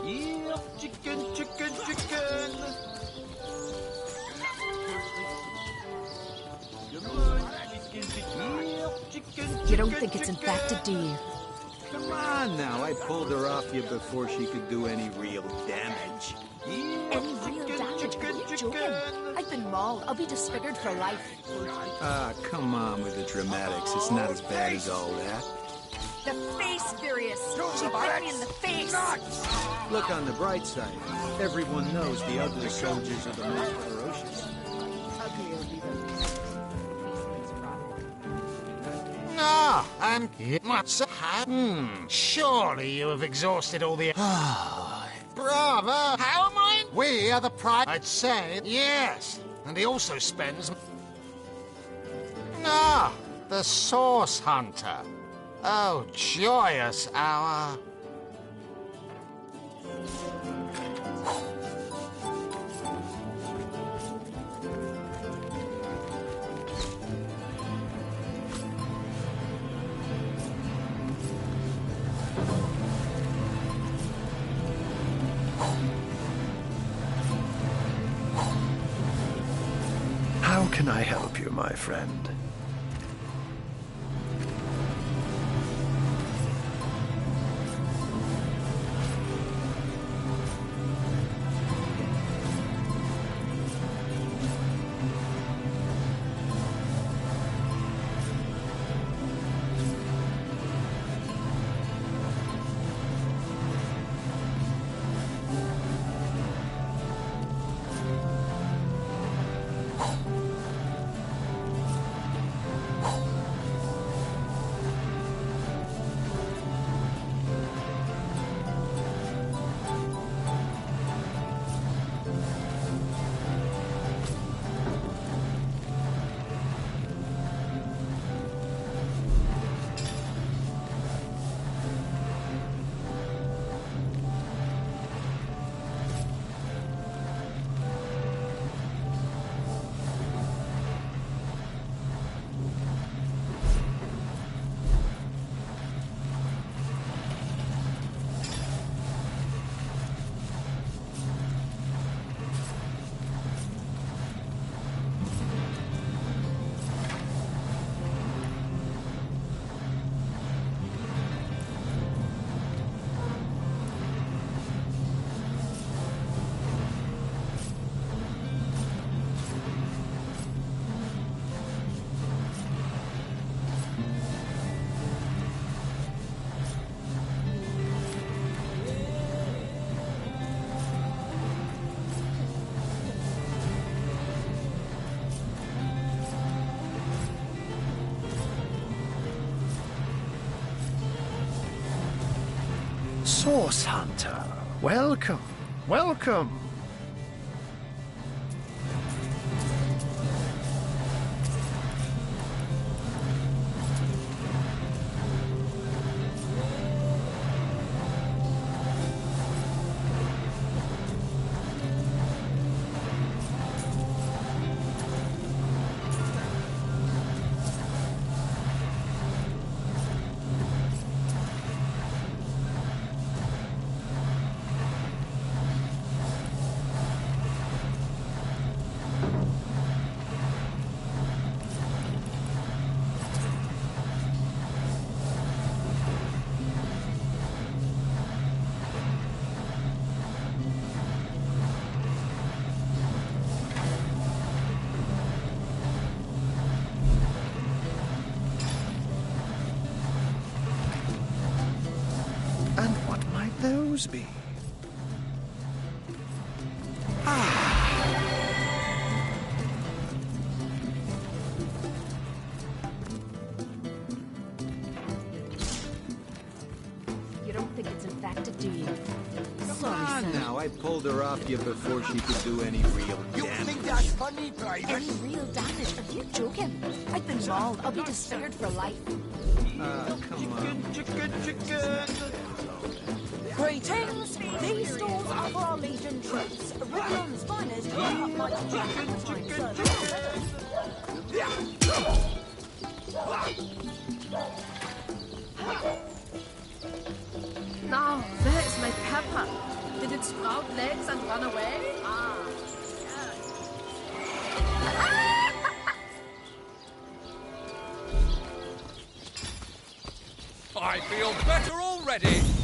Yep, chicken, chicken, chicken. You don't think it's infected, do you? Come on now, I pulled her off you before she could do any real damage. Any real damage? Are you joking? I've been mauled. I'll be disfigured for life. Ah, come on with the dramatics. It's not as bad as all that. The face, Furious. She bit me in the face. Look on the bright side. Everyone knows the ugly soldiers are the most ferocious. No, and what's surely you have exhausted all the... Bravo! How am I? We are the pride... I'd say yes. And he also spends... No, the Source Hunter. Oh, joyous hour. How can I help you, my friend? Source Hunter, welcome, welcome. those be? You don't think it's infected, do you? Come on now, I pulled her off you before she could do any real You damage. think that's funny, Draven? Any real damage? Are you joking? I've been mauled. I'll be disfigured for life. Come on. Greetings! These stores are for our Legion troops. Rivion's finest half-light Now, there's my pepper. Did it sprout legs and run away? I feel better already.